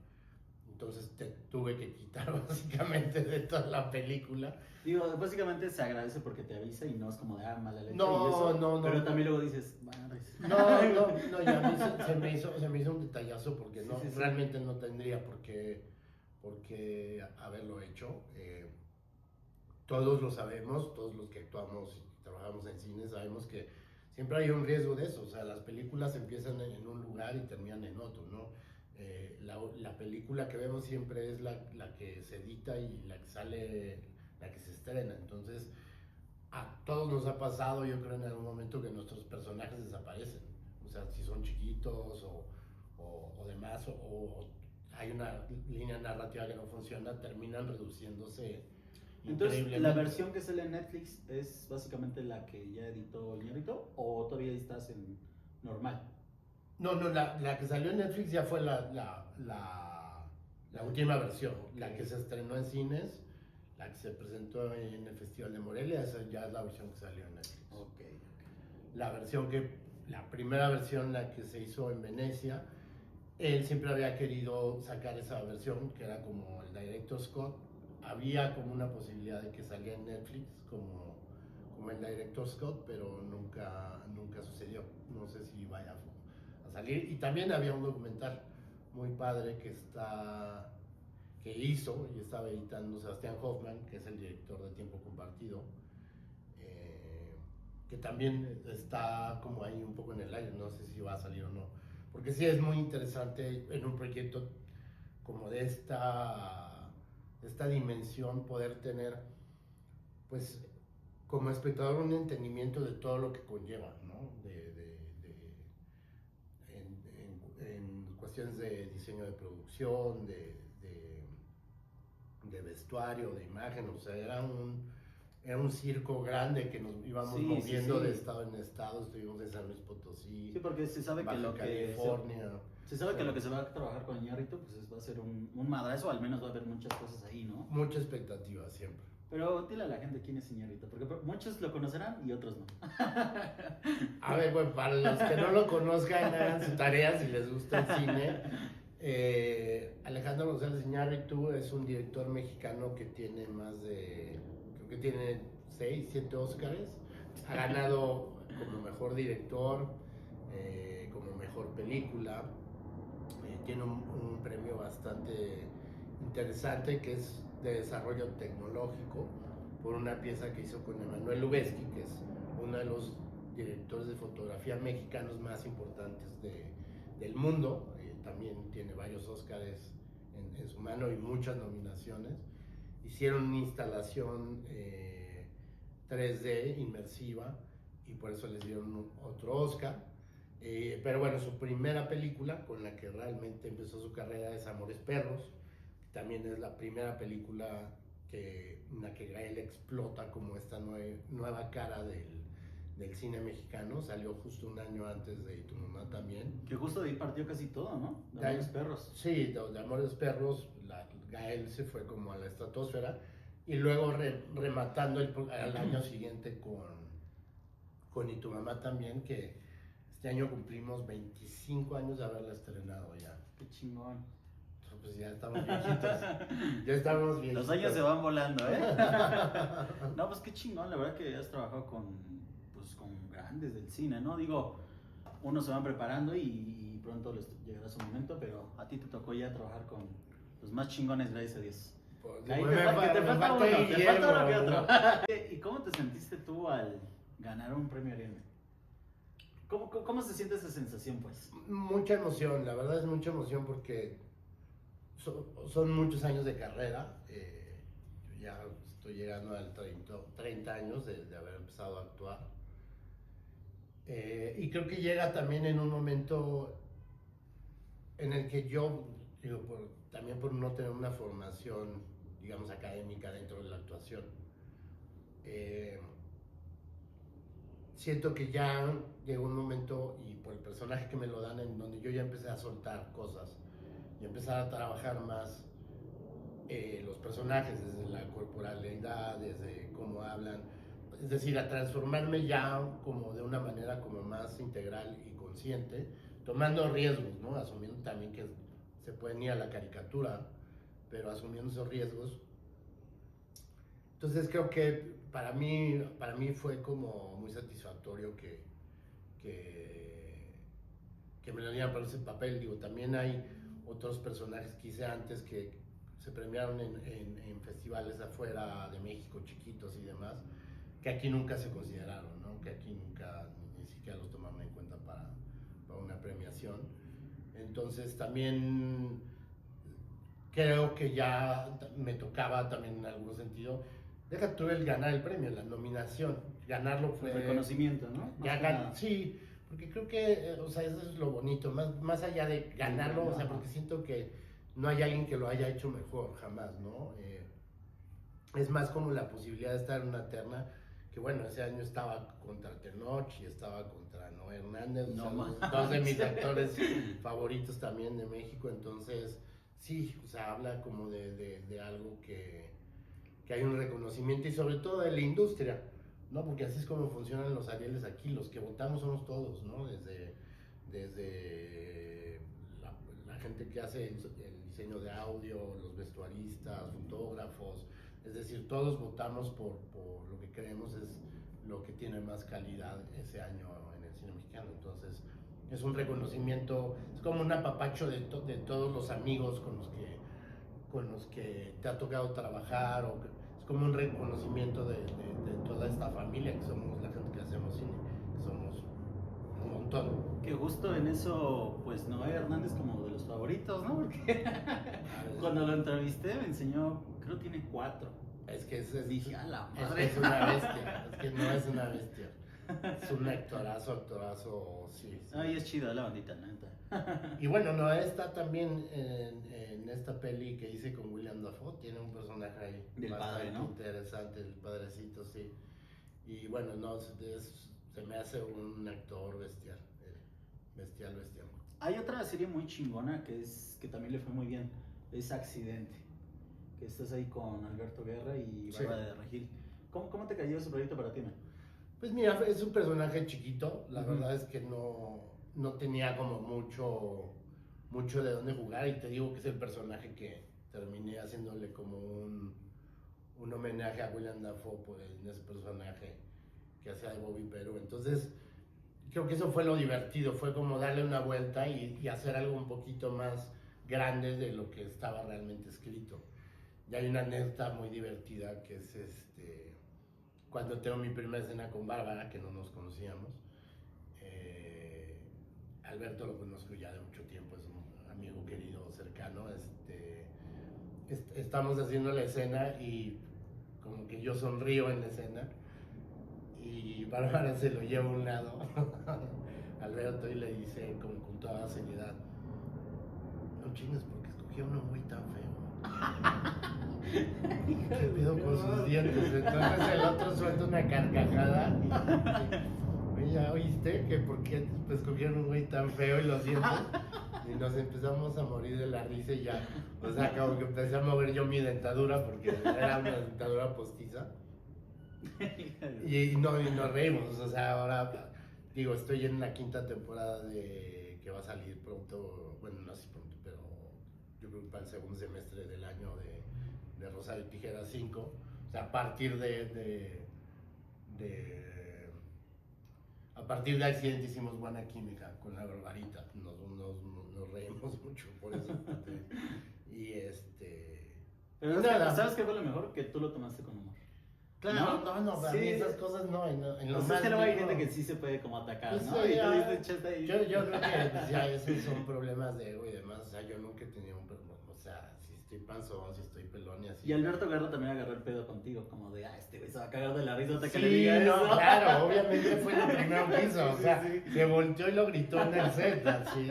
entonces te tuve que quitar básicamente de toda la película. Digo, básicamente se agradece porque te avisa y no es como de mala leche. No, y eso, no, pero no. también luego dices, madres. No, y a mí se me hizo un detallazo, porque no, Sí. realmente no tendría por qué haberlo hecho. Todos lo sabemos, todos los que actuamos y trabajamos en cine sabemos que siempre hay un riesgo de eso. O sea, las películas empiezan en un lugar y terminan en otro, ¿no? La película que vemos siempre es la que se edita y la que sale, la que se estrena. Entonces, a todos nos ha pasado, yo creo, en algún momento, que nuestros personajes desaparecen. O sea, si son chiquitos o demás, o hay una línea narrativa que no funciona, terminan reduciéndose. Entonces, ¿la versión que sale en Netflix es básicamente la que ya editó Iñárritu o todavía estás en normal? No, la que salió en Netflix ya fue la última versión, la que se estrenó en cines, la que se presentó en el Festival de Morelia. Esa ya es la versión que salió en Netflix. Okay. La primera versión, la que se hizo en Venecia, él siempre había querido sacar esa versión, que era como el Director's Cut. Había como una posibilidad de que saliera en Netflix como el Director's Cut, pero nunca sucedió. No sé si vaya a salir. Y también había un documental muy padre que hizo y estaba editando Sebastián Hoffman, que es el director de Tiempo Compartido, que también está como ahí un poco en el aire. No sé si va a salir o no, porque sí es muy interesante en un proyecto como de esta dimensión, poder tener, pues, como espectador, un entendimiento de todo lo que conlleva, ¿no? En cuestiones de diseño de producción, de vestuario, de imagen. O sea, era un circo grande que nos íbamos moviendo de estado en estado. Estuvimos en San Luis Potosí, sí, porque se sabe que California. Se sabe que lo que se va a trabajar con Iñárritu pues va a ser un madrazo, al menos va a haber muchas cosas ahí, ¿no? Mucha expectativa siempre. Pero dile a la gente quién es Iñárritu, porque muchos lo conocerán y otros no. A ver, bueno, para los que no lo conozcan, hagan su tarea si les gusta el cine. Alejandro González Iñárritu es un director mexicano que tiene creo que tiene 6, 7 Óscares. Ha ganado como mejor director, como mejor película. Tiene un premio bastante interesante que es de desarrollo tecnológico por una pieza que hizo con Emmanuel Lubezki, que es uno de los directores de fotografía mexicanos más importantes del mundo. También tiene varios Óscares en su mano y muchas nominaciones. Hicieron una instalación 3D inmersiva y por eso les dieron otro Óscar. Pero bueno, su primera película con la que realmente empezó su carrera es Amores Perros. También es la primera película en la que Gael explota como esta nueva cara del cine mexicano. Salió justo un año antes de Y tu mamá también. Que justo de ahí partió casi todo, ¿no? De Amores Perros. Sí, de Amores Perros, Gael se fue como a la estratosfera y luego rematando al año siguiente con Y tu mamá también, que este año cumplimos 25 años de haberla estrenado ya. Qué chingón. Pues ya estamos viejitos. Ya estamos viejitos. Los años se van volando, ¿eh? No, pues qué chingón, la verdad que has trabajado con grandes del cine, ¿no? Digo, unos se van preparando y pronto les llegará su momento, pero a ti te tocó ya trabajar con los más chingones, gracias a Dios. Pues, Ahí te falta uno que otro. ¿Y cómo te sentiste tú al ganar un premio Ariel? ¿Cómo se siente esa sensación, pues? Mucha emoción, la verdad es mucha emoción porque son muchos años de carrera. Yo ya estoy llegando al 30 años de haber empezado a actuar. Y creo que llega también en un momento en el que yo, digo, también por no tener una formación, digamos, académica dentro de la actuación, siento que ya llegó un momento, y por el personaje que me lo dan, en donde yo ya empecé a soltar cosas y empezar a trabajar más los personajes, desde la corporalidad, desde cómo hablan, es decir, a transformarme ya como de una manera como más integral y consciente, tomando riesgos, ¿no? Asumiendo también que se pueden ir a la caricatura, pero asumiendo esos riesgos. Entonces creo que para mí fue como muy satisfactorio que me lo dieran por ese papel. Digo, también hay otros personajes que hice antes que se premiaron en festivales afuera de México, chiquitos y demás, que aquí nunca se consideraron, ¿no? Que aquí nunca ni siquiera los tomaron en cuenta para una premiación. Entonces también creo que ya me tocaba también en algún sentido, deja tú el ganar el premio, la nominación, ganarlo fue... El reconocimiento, ¿no? Sí, porque creo que, o sea, eso es lo bonito, más allá de ganarlo, o sea, porque siento que no hay alguien que lo haya hecho mejor, jamás, ¿no? Es más como la posibilidad de estar en una terna, que bueno, ese año estaba contra Tenoch y estaba contra Noé Hernández, dos de mis actores favoritos también de México, entonces sí, o sea, habla como de algo que hay un reconocimiento y sobre todo de la industria, ¿no? Porque así es como funcionan los Arieles aquí, los que votamos somos todos, ¿no? Desde la gente que hace el diseño de audio, los vestuaristas, fotógrafos, es decir, todos votamos por lo que creemos es lo que tiene más calidad ese año en el cine mexicano. Entonces, es un reconocimiento, es como un apapacho de todos los amigos con los que te ha tocado trabajar, es como un reconocimiento de toda esta familia que somos la gente que hacemos cine, que somos un montón. Que justo en eso, pues Noé Hernández como de los favoritos, ¿no? Porque cuando lo entrevisté me enseñó, creo que tiene 4. Es que dije, a la madre. Es una bestia, es que no es una bestia. Es un actorazo, sí. Ay, es chido la bandita, neta. Y bueno, Noé está también en esta peli que hice con William Dafoe, tiene un personaje ahí del bastante padre, ¿no? interesante, el padrecito, sí. Y bueno, no, se me hace un actor bestial. Hay otra serie muy chingona que también le fue muy bien, es Accidente, que estás ahí con Alberto Guerra y Bárbara de Regil. ¿Cómo te cayó ese proyecto para ti, man? Pues mira, es un personaje chiquito, la verdad es que no tenía como mucho de dónde jugar, y te digo que es el personaje que terminé haciéndole como un homenaje a William Dafoe en ese personaje que hacía de Bobby Peru. Entonces creo que eso fue lo divertido, fue como darle una vuelta y hacer algo un poquito más grande de lo que estaba realmente escrito. Y hay una anécdota muy divertida que es cuando tengo mi primera escena con Bárbara, que no nos conocíamos. Alberto lo conozco ya de mucho tiempo, es un amigo querido, cercano. Estamos haciendo la escena y como que yo sonrío en la escena y Bárbara se lo lleva a un lado Alberto y le dice como con toda seriedad: no chingues porque escogieron un güey tan feo. ¿Qué pedo con sus dientes? Entonces el otro suelta una carcajada y ya oíste que por qué escogieron un güey tan feo y los dientes. Y nos empezamos a morir de la risa y ya, o sea, como que empecé a mover yo mi dentadura porque era una dentadura postiza. Y nos reímos, o sea, ahora digo, estoy en la 5ª temporada que va a salir pronto, bueno, no sé pronto, pero yo creo que para el segundo semestre del año de Rosario Tijeras 5, o sea, a partir de Accidente hicimos buena química con la Barbarita, nos reímos mucho por eso. Y Pero nada. ¿sabes qué fue lo mejor? Que tú lo tomaste con humor. Claro, no, para Sí. mí esas cosas no, en lo Pues más es que luego hay mínimo. gente que sí se puede como atacar, Pues ¿no? sí, Y tú ya. dices, "Chesta", y... Yo creo que pues, ya esos son problemas de ego y demás, o sea, yo nunca he tenido un problema, o sea, si estoy panzón, si estoy pelón y así. Y Alberto Guerra también agarró el pedo contigo, como de, este güey se va a cagar de la risa hasta que Sí, le diga no, eso. claro, obviamente fue lo primero que hizo, o sea, Sí. se volteó y lo gritó en el set, así,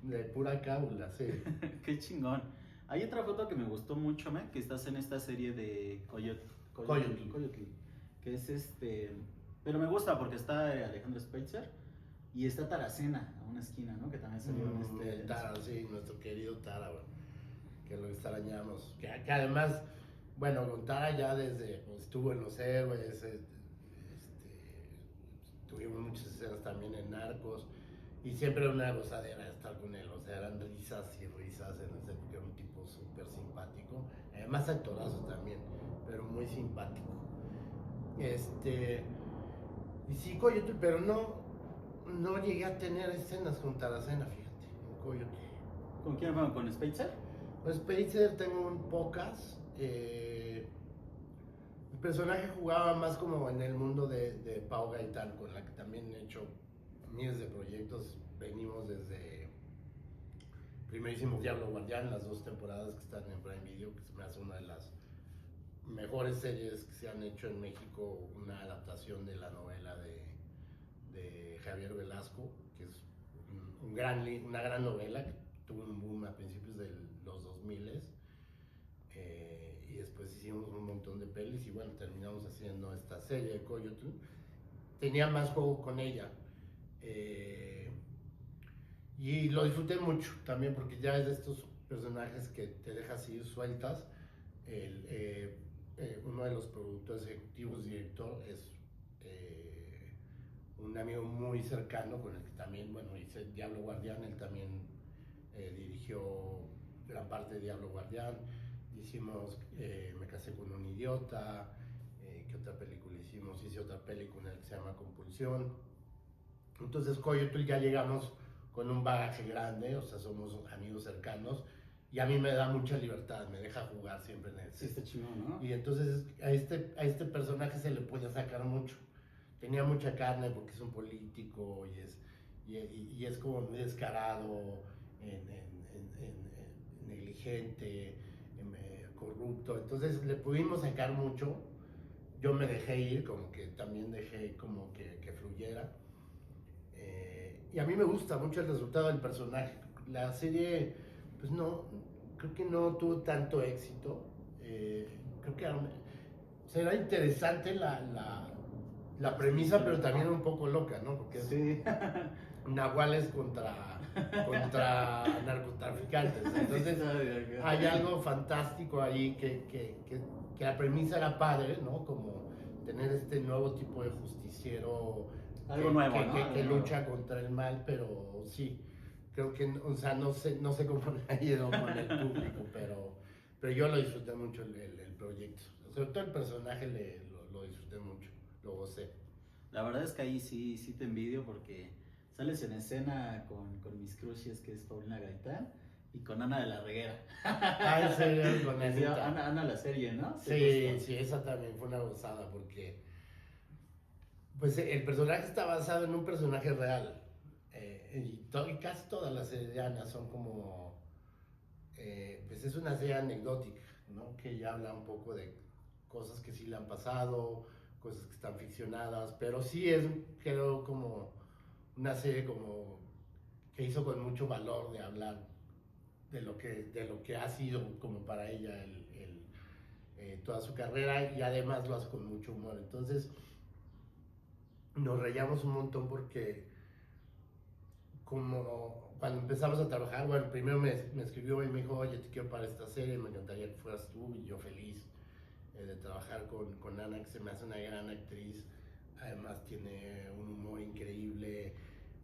de pura cábula, sí. Qué chingón. Hay otra foto que me gustó mucho, que estás en esta serie de Coyote, que es pero me gusta porque está Alejandro Spitzer y está Taracena a una esquina, ¿no? Que también salió en El Tara, sí, nuestro querido Tara, bueno, que lo extrañamos, que además, bueno, con Tara ya desde, pues, estuvo en Los Héroes, tuvimos muchas escenas también en Narcos, y siempre era una gozadera estar con él, o sea, eran risas y risas en el set, porque era un tipo súper simpático, además actorazo también, pero muy simpático. Y sí, Coyote, pero no llegué a tener escenas con Taracena, fíjate, en Coyote. ¿Con quién fueron? ¿Con Spitzer? Pues Spitzer tengo pocas. El personaje jugaba más como en el mundo de Pau Gaitán, con la que también he hecho miles de proyectos. Venimos desde primerísimo Diablo Guardián, las 2 temporadas que están en Prime Video, que se me hace una de las mejores series que se han hecho en México, una adaptación de la novela de Javier Velasco, que es una gran novela que tuvo un boom a principios de los 2000, y después hicimos un montón de pelis y bueno, terminamos haciendo esta serie de Coyote. Tenía más juego con ella, y lo disfruté mucho también porque ya es de estos personajes que te dejas ir sueltas. Uno de los productores ejecutivos, director, es un amigo muy cercano con el que también, bueno, hice Diablo Guardián, él también dirigió gran parte de Diablo Guardián. Hicimos Me casé con un idiota. ¿Qué otra película hicimos? Hice otra película que se llama Compulsión. Entonces Coyote ya llegamos con un bagaje grande, o sea, somos amigos cercanos. Y a mí me da mucha libertad, me deja jugar siempre en el set. Sí, está chingón, ¿no? Y entonces a este personaje se le puede sacar mucho. Tenía mucha carne porque es un político y es como muy descarado, negligente, corrupto. Entonces le pudimos sacar mucho. Yo me dejé ir, como que también dejé como que fluyera. Y a mí me gusta mucho el resultado del personaje. La serie, pues no, creo que no tuvo tanto éxito. Creo que será interesante la premisa, pero también un poco loca, ¿no? Porque sí. Nahuales contra narcotraficantes. Entonces hay algo fantástico ahí que la premisa era padre, ¿no? Como tener este nuevo tipo de justiciero algo nuevo, ¿no? que lucha contra el mal, pero sí. creo que, o sea, no sé cómo le ha ido con el público, pero yo lo disfruté mucho el proyecto. Sobre todo el personaje lo disfruté mucho, lo gocé. La verdad es que ahí sí te envidio porque sales en escena con mis crushes, que es Paulina Gaitán, y con Ana de la Reguera. Ah, en serio, con Sí, Anita. Ana la serie, ¿no? Sí, sí, esa también fue una gozada porque pues el personaje está basado en un personaje real. Y casi todas las series de Ana son como, pues es una serie anecdótica, ¿no? Que ya habla un poco de cosas que sí le han pasado, cosas que están ficcionadas, pero sí es, creo, como una serie como que hizo con mucho valor de hablar de lo que ha sido como para ella toda su carrera y además lo hace con mucho humor. Entonces nos reíamos un montón porque como cuando empezamos a trabajar, bueno, primero me escribió y me dijo, oye, te quiero para esta serie, me encantaría que fueras tú, y yo feliz de trabajar con Ana, que se me hace una gran actriz, además tiene un humor increíble,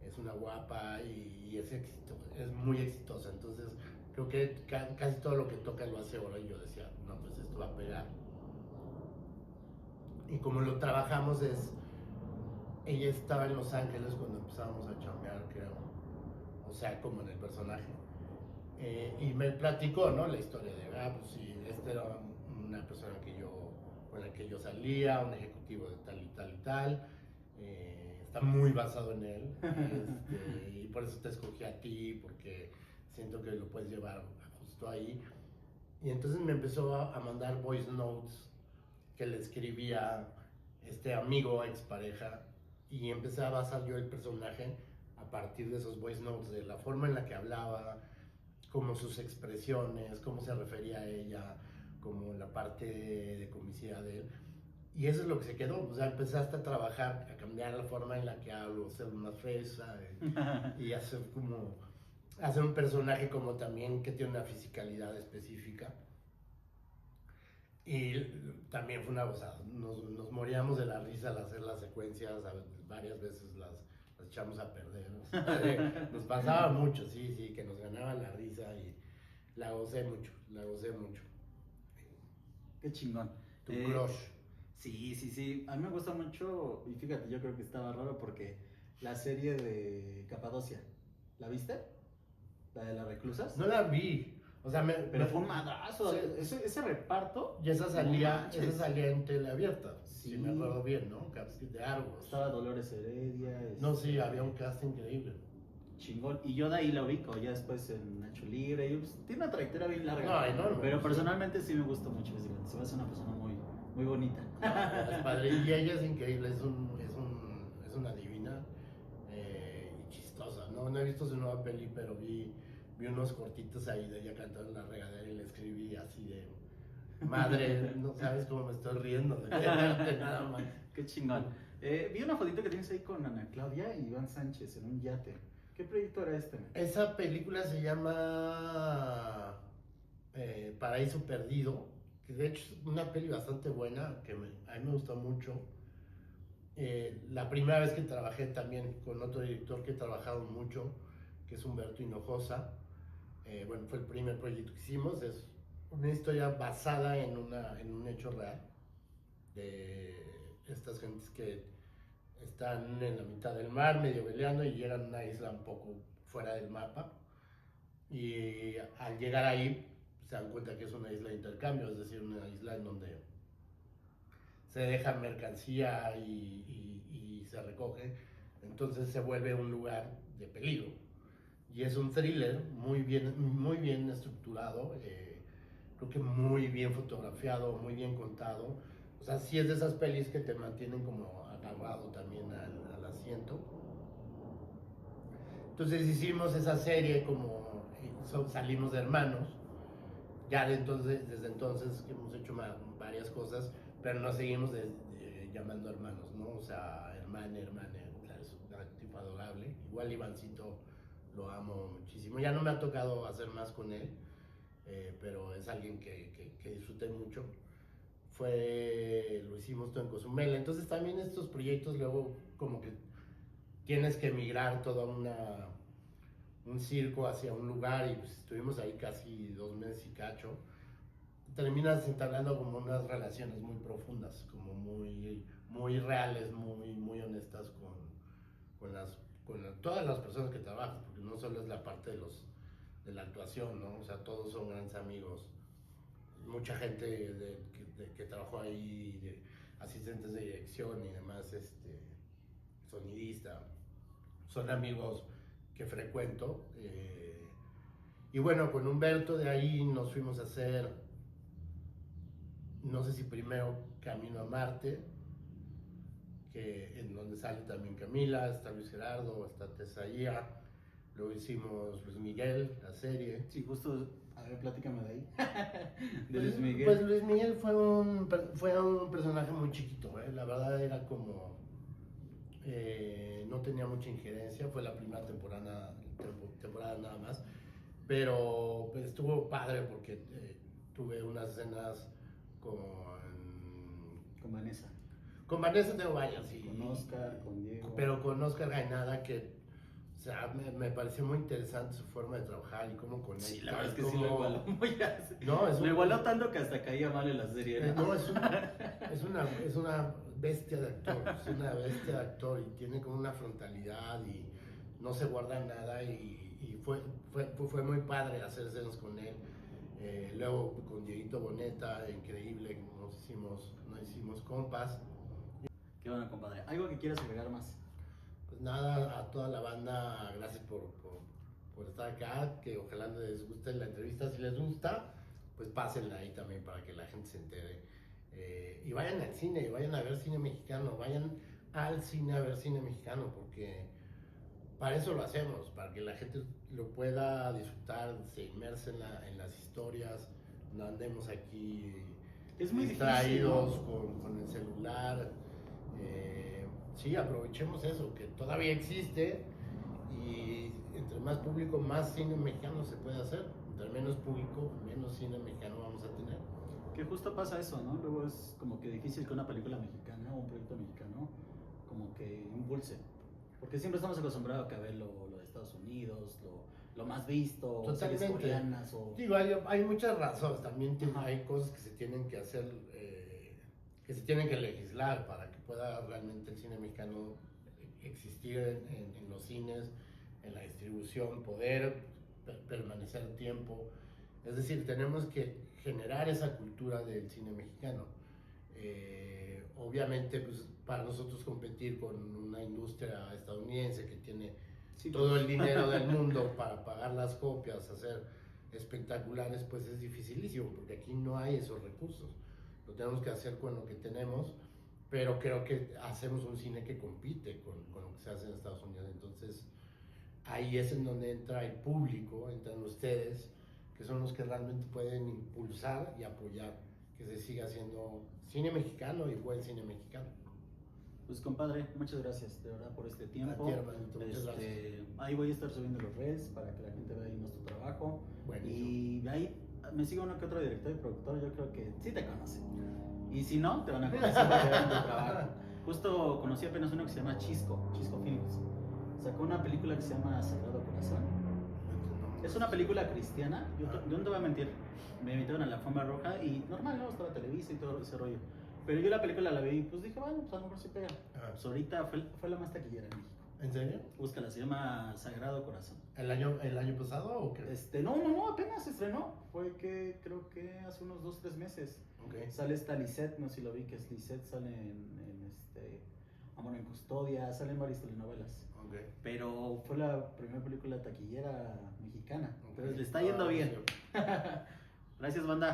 es una guapa y es muy exitosa, entonces creo que casi todo lo que toca lo hace ahora y yo decía, no, pues esto va a pegar. Y como lo trabajamos ella estaba en Los Ángeles cuando empezábamos a chambear, creo, o sea, como en el personaje. Y me platicó, ¿no? La historia de, pues sí, esta era una persona con la que yo salía, un ejecutivo de tal y tal y tal. Está muy basado en él. Y por eso te escogí a ti, porque siento que lo puedes llevar justo ahí. Y entonces me empezó a mandar voice notes que le escribía este amigo, expareja, y empecé a basar yo el personaje a partir de esos voice notes, de la forma en la que hablaba, como sus expresiones, cómo se refería a ella, como la parte de comicidad de él. Y eso es lo que se quedó, o sea, empezaste a trabajar, a cambiar la forma en la que hablo, ser más fresa y hacer un personaje como también que tiene una fisicalidad específica. Y también fue una gozada, nos moríamos de la risa al hacer las secuencias, varias veces las echamos a perder, nos pasaba mucho, sí, que nos ganaba la risa y la gocé mucho. Qué chingón. Tu crush. Sí, a mí me gusta mucho, y fíjate, yo creo que estaba raro porque la serie de Capadocia, ¿la viste? ¿La de las reclusas? No la vi, o sea, pero fue un madrazo, sí. ese reparto. Y esa salía en tele abierta, Sí. si me acuerdo bien, ¿no? De Argos. Estaba Dolores Heredia. No, sí, había un cast increíble. Chingón. Y yo de ahí la ubico, ya después en Nacho Libre. Y, pues, tiene una trayectoria bien larga. No, enorme. Pero personalmente sí me gusta mucho. Se me hace una persona muy bonita. No, es padre. Y ella es increíble, es una divina y chistosa. No he visto su nueva peli, pero vi unos cortitos ahí de ella cantando en la regadera y le escribí así de madre, no sabes cómo me estoy riendo de verte nada más. Qué chingón. Vi una fotito que tienes ahí con Ana Claudia y Iván Sánchez en un yate. ¿Qué proyecto era este? Esa película se llama Paraíso Perdido, que de hecho es una peli bastante buena, que a mí me gustó mucho. La primera vez que trabajé también con otro director que he trabajado mucho, que es Humberto Hinojosa. Bueno, fue el primer proyecto que hicimos, es una historia basada en un hecho real de estas gentes que están en la mitad del mar, medio veleando, y llegan a una isla un poco fuera del mapa. Y al llegar ahí se dan cuenta que es una isla de intercambio, es decir, una isla en donde se deja mercancía y se recoge. Entonces se vuelve un lugar de peligro. Y es un thriller muy bien estructurado, creo que muy bien fotografiado, muy bien contado. O sea, sí es de esas pelis que te mantienen como agarrado también al asiento. Entonces hicimos esa serie como salimos de hermanos. Ya desde entonces hemos hecho varias cosas, pero nos seguimos llamando hermanos, ¿no? O sea, hermana, claro, es un tipo adorable. Igual Ivancito lo amo muchísimo. Ya no me ha tocado hacer más con él, pero es alguien que disfruté mucho. Lo hicimos todo en Cozumel. Entonces también estos proyectos luego como que tienes que emigrar toda un circo hacia un lugar y pues estuvimos ahí casi 2 meses y cacho. Terminas entablando como unas relaciones muy profundas, como muy reales, muy honestas todas las personas que trabajan, porque no solo es la parte de la actuación, ¿no? O sea, todos son grandes amigos. Mucha gente que trabajó ahí, de asistentes de dirección y demás, sonidista, son amigos que frecuento. Y bueno, con Humberto de ahí nos fuimos a hacer, no sé si primero Camino a Marte, en donde sale también Camila, está Luis Gerardo, está Tesaía. Luego hicimos Luis Miguel, la serie. Sí, justo, a ver, platícame de ahí. De Pues, Luis Miguel. Pues Luis Miguel fue un personaje muy chiquito, ¿eh? La verdad era como... no tenía mucha injerencia, fue la primera temporada nada más. Pero pues, estuvo padre porque tuve unas escenas Con Vanessa. Con Vanessa tengo varias, sí. Con Oscar, con Diego. Pero con Oscar Gainada, que o sea, me pareció muy interesante su forma de trabajar y cómo conecta. Sí, la verdad es que sí lo igualó muy así. No, lo igualó tanto que hasta caía mal en la serie. No, es una bestia de actor, es una bestia de actor y tiene como una frontalidad y no se guarda nada y fue muy padre hacer escenas con él. Luego con Dieguito Boneta, increíble, nos hicimos compas. Qué bueno, compadre. ¿Algo que quieras agregar más? Pues nada, a toda la banda, gracias por estar acá, que ojalá les guste la entrevista. Si les gusta, pues pásenla ahí también para que la gente se entere. Y vayan al cine, vayan a ver cine mexicano, vayan al cine a ver cine mexicano, porque para eso lo hacemos, para que la gente lo pueda disfrutar, se inmerse en las historias, no andemos aquí es muy distraídos difícil, ¿no? con el celular. Sí, aprovechemos eso, que todavía existe y entre más público, más cine mexicano se puede hacer. Entre menos público, menos cine mexicano vamos a tener. Que justo pasa eso, ¿no? Luego es como que difícil que una película mexicana o un proyecto mexicano como que impulse. Porque siempre estamos acostumbrados a ver lo de Estados Unidos, lo más visto, o series coreanas o... Digo, hay muchas razones, también hay cosas que se tienen que hacer, que se tienen que legislar para que pueda realmente el cine mexicano existir en los cines, en la distribución, poder permanecer tiempo. Es decir, tenemos que generar esa cultura del cine mexicano. Obviamente, pues, para nosotros competir con una industria estadounidense que tiene todo el dinero del mundo para pagar las copias, hacer espectaculares, pues es dificilísimo, porque aquí no hay esos recursos. Lo tenemos que hacer con lo que tenemos, pero creo que hacemos un cine que compite con lo que se hace en Estados Unidos. Entonces, ahí es en donde entra el público, entran ustedes, que son los que realmente pueden impulsar y apoyar que se siga haciendo cine mexicano y buen cine mexicano. Pues compadre, muchas gracias de verdad por este tiempo. A ti, hermanito, muchas gracias. Ahí voy a estar subiendo los redes para que la gente vea ahí nuestro trabajo. Buenísimo. Y ahí me sigue uno que otro director y productor, yo creo que sí te conocen. Y si no, te van a conocer porque vean tu trabajo. Justo conocí apenas uno que se llama Chisco Films. Sacó una película que se llama Sagrado Corazón. Es una película cristiana, yo no te voy a mentir. Me invitaron a la Alfombra Roja y normal, ¿no? Estaba Televisa y todo ese rollo. Pero yo la película la vi y pues dije, bueno, pues a lo mejor sí pega. Pues ahorita fue la más taquillera en México. ¿En serio? Búscala, se llama Sagrado Corazón. ¿El año pasado o qué? No, apenas se estrenó. Fue que creo que hace unos 2-3 meses. Okay. Sale esta Lisette, no sé si lo vi, que es Lisette, sale en Amor en Custodia, sale en varias telenovelas. Okay. Pero fue la primera película taquillera mexicana. Okay. Entonces le está yendo bien. Gracias, banda.